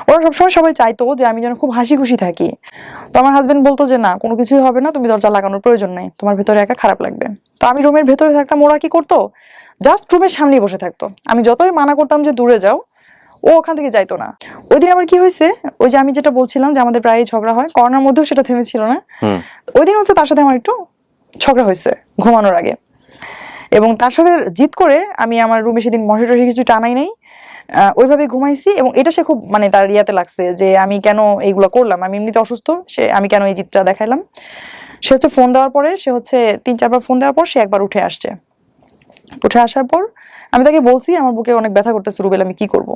ওরা সবসময় সবাই চাইতো যে আমি যেন খুব হাসি খুশি থাকি। তো আমার হাজবেন্ড বলতো যে না কোনো কিছুই হবে না, তুমি দরজা লাগানোর প্রয়োজন নেই, তোমার ভেতরে একা খারাপ লাগবে। তো আমি রুমের ভেতরে থাকতাম, ওরা কি করতো জাস্ট রুমের সামনেই বসে থাকতো, আমি যতই মানা করতাম যে দূরে যাও, ও ওখান থেকে যাইতো না। ওই দিন আবার কি হয়েছে, ওই যে আমি যেটা বলছিলাম যে আমাদের প্রায় ঝগড়া হয়, করোনার মধ্যেও সেটা থেমেছিল না। ওই দিন হচ্ছে তার সাথে আমার একটু ঝগড়া হয়েছে ঘুমানোর আগে, এবং তার সাথে জিদ করে আমি আমার রুমে সেদিন মশা টশি কিছু টানাই নাই, ওইভাবে ঘুমাইছি। এবং এটা সে খুব মানে তার ইয়াতে লাগছে যে আমি কেন এইগুলো করলাম, আমি এমনিতে অসুস্থ, আমি কেন এই জিদটা দেখাইলাম। সে হচ্ছে ফোন দেওয়ার পরে, সে হচ্ছে 3-4 বার ফোন দেওয়ার পর সে একবার উঠে আসছে। উঠে আসার পর আমি তাকে বলছি আমার বুকে অনেক ব্যথা করতেছে রুবেল, আমি কি করব।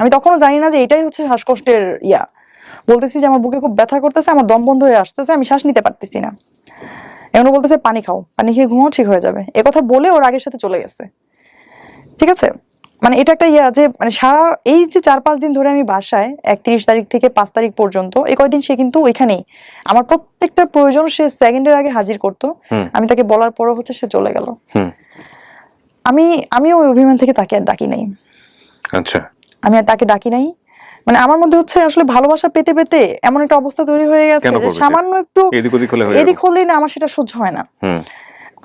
আমি তখনও জানি না যে এটাই হচ্ছে শ্বাসকষ্টের ইয়া, বলতেছি যে আমার বুকে খুব ব্যথা করতেছে, আমার দম বন্ধ হয়ে আসতেছে, আমি শ্বাস নিতে পারতেছি না। এমন বলতেছে পানি খাও, পানি খেয়ে ঘুমাও, ঠিক হয়ে যাবে। এ কথা বলে ওর আগের সাথে চলে গেছে। ঠিক আছে, মানে এটা একটা ইয়া যে মানে সারা এই যে 4-5 দিন ধরে আমি বাসায় 31 তারিখ থেকে 5 তারিখ পর্যন্ত এই কয়দিন সে কিন্তু ওইখানেই আমার প্রত্যেকটা প্রয়োজন সে সেকেন্ডের আগে হাজির করতো। আমি তাকে বলার পরও হচ্ছে সে চলে গেল। আমি ওই অভিমান থেকে তাকে আর ডাকি নাই। আচ্ছা, আমি আর তাকে ডাকি নাই, মানে আমার মধ্যে হচ্ছে আসলে ভালোবাসা পেতে পেতে এমন একটা অবস্থা তৈরি হয়ে গেছে যে সামান্য একটু এদিক হলেই না আমার সেটা সহ্য হয় না।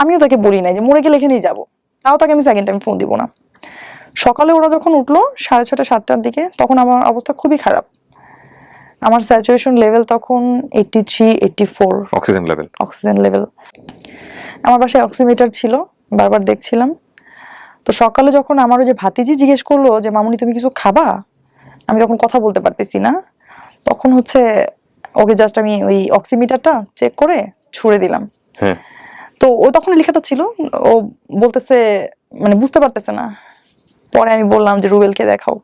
আমিও তাকে বলি নাই যে মরে গেলে এখানেই যাবো, তাও তাকে আমি সেকেন্ড টাইম ফোন দিব না। সকালে ওরা যখন উঠলো 6:30-7টার দিকে, তখন আমার অবস্থা খুবই খারাপ, আমার স্যাচুরেশন লেভেল তখন 83-84 অক্সিজেন লেভেল। আমার বাসায় অক্সিমিটার ছিল, বারবার দেখছিলাম। তো সকালে যখন আমার ওই যে ভাতিজি জিজ্ঞেস করলো যে মামুনি তুমি কিছু খাবা, আমি তখন কথা বলতে পারতেছি না, তখন হচ্ছে ওকে জাস্ট আমি ওই অক্সিমিটারটা চেক করে ছুড়ে দিলাম। তো ও তখন লেখাটা ছিল, ও বলতেছে মানে বুঝতে পারতেছে না। পরে আমি বললাম যে রুবেলকে দেখাও।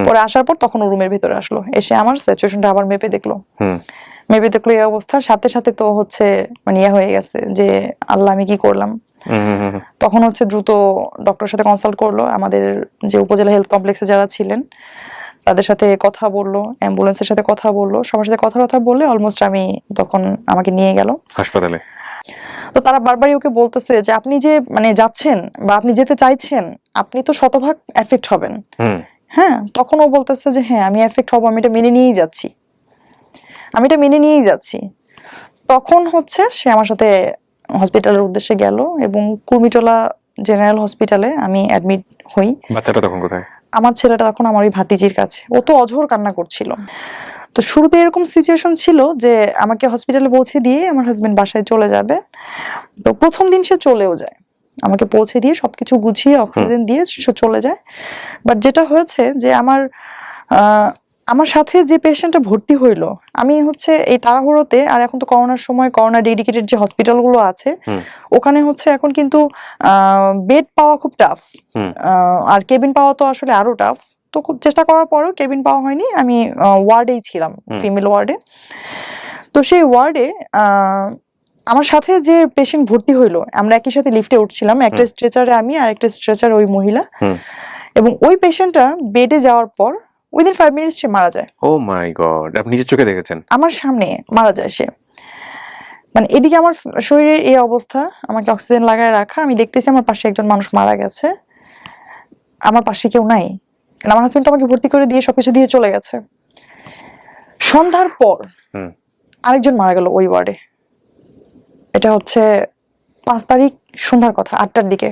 পরে আসার পর তখন ও রুমের ভিতরে আসলো, এসে আমার সিচুয়েশনটা আবার মেপে দেখলো। মেপে দেখলো এই অবস্থা, সাথে সাথে তো হচ্ছে মানে ইয়ে হয়ে গেছে যে আল্লাহ আমি কি করলাম। তখন হচ্ছে দ্রুত ডক্টরের সাথে কনসাল্ট করলো, আমাদের যে উপজেলা হেলথ কমপ্লেক্সে যারা ছিলেন তাদের সাথে কথা বললো, অ্যাম্বুলেন্সের সাথে কথা বললো, সবার সাথে কথা বললে অলমোস্ট আমি তখন আমাকে নিয়ে গেল হাসপাতালে। তো তারা বারবারই ওকে বলতেছে যে আপনি যে মানে যাচ্ছেন বা আপনি যেতে চাইছেন, আপনি তো শতভাগ এফেক্ট হবেন। হ্যাঁ, তখন ও বলতেছে যে হ্যাঁ আমি এফেক্ট হবো, আমি এটা মেনে নিয়েই যাচ্ছি। তখন হচ্ছে সে আমার সাথে হসপিটালের উদ্দেশ্যে গেল এবং কুর্মিটোলা জেনারেল হসপিটালে আমি অ্যাডমিট হই। বাচ্চাটা তখন কোথায়? আমার ছেলেটা তখন আমার ওই ভাতিজির কাছে, ও তো অঝোর কান্না করছিল। তো শুরুতে এরকম সিচুয়েশন ছিল যে আমাকে হসপিটালে পৌঁছে দিয়ে আমার হাজবেন্ড বাসায় চলে যাবে। তো প্রথম দিন সে চলেও যায়, আমাকে পৌঁছে দিয়ে সবকিছু গুছিয়ে অক্সিজেন দিয়ে সে চলে যায়। বাট যেটা হয়েছে যে আমার সাথে যে পেশেন্টটা ভর্তি হইলো, আমি হচ্ছে এই তাড়াহুড়োতে, আর এখন তো করোনার সময় করোনা ডেডিকেটেড যে হসপিটালগুলো আছে ওখানে হচ্ছে এখন কিন্তু বেড পাওয়া খুব টাফ, আর কেবিন পাওয়া তো আসলে আরো টাফ। তো খুব চেষ্টা করার পরেও কেবিন পাওয়া হয়নি, আমি ওয়ার্ডেই ছিলাম, ফিমেল ওয়ার্ডে। তো সেই ওয়ার্ডে আমার সাথে যে পেশেন্ট ভর্তি হইলো, আমরা একই সাথে লিফটে উঠছিলাম, একটা স্ট্রেচারে আমি আর একটা স্ট্রেচারে ওই মহিলা, এবং ওই পেশেন্টটা বেডে যাওয়ার পর উইদিন 5 মিনিটস সে মারা যায়। ও মাই গড, আপনি নিজের চোখে দেখেছেন? আমার সামনে মারা যায় সে। মানে এদিকে আমার শরীরের এই অবস্থা, আমাকে অক্সিজেন লাগায় রাখা, আমি দেখতেছি আমার পাশে একজন মানুষ মারা গেছে, আমার পাশে কেউ নাই, কারণ আমার হাজবেন্ড আমাকে ভর্তি করে দিয়ে সবকিছু দিয়ে চলে গেছে। সন্ধ্যার পর আরেকজন মারা গেল ওই ওয়ার্ডে। এটা হচ্ছে 5 তারিখ সন্ধ্যার কথা, 8টার দিকে।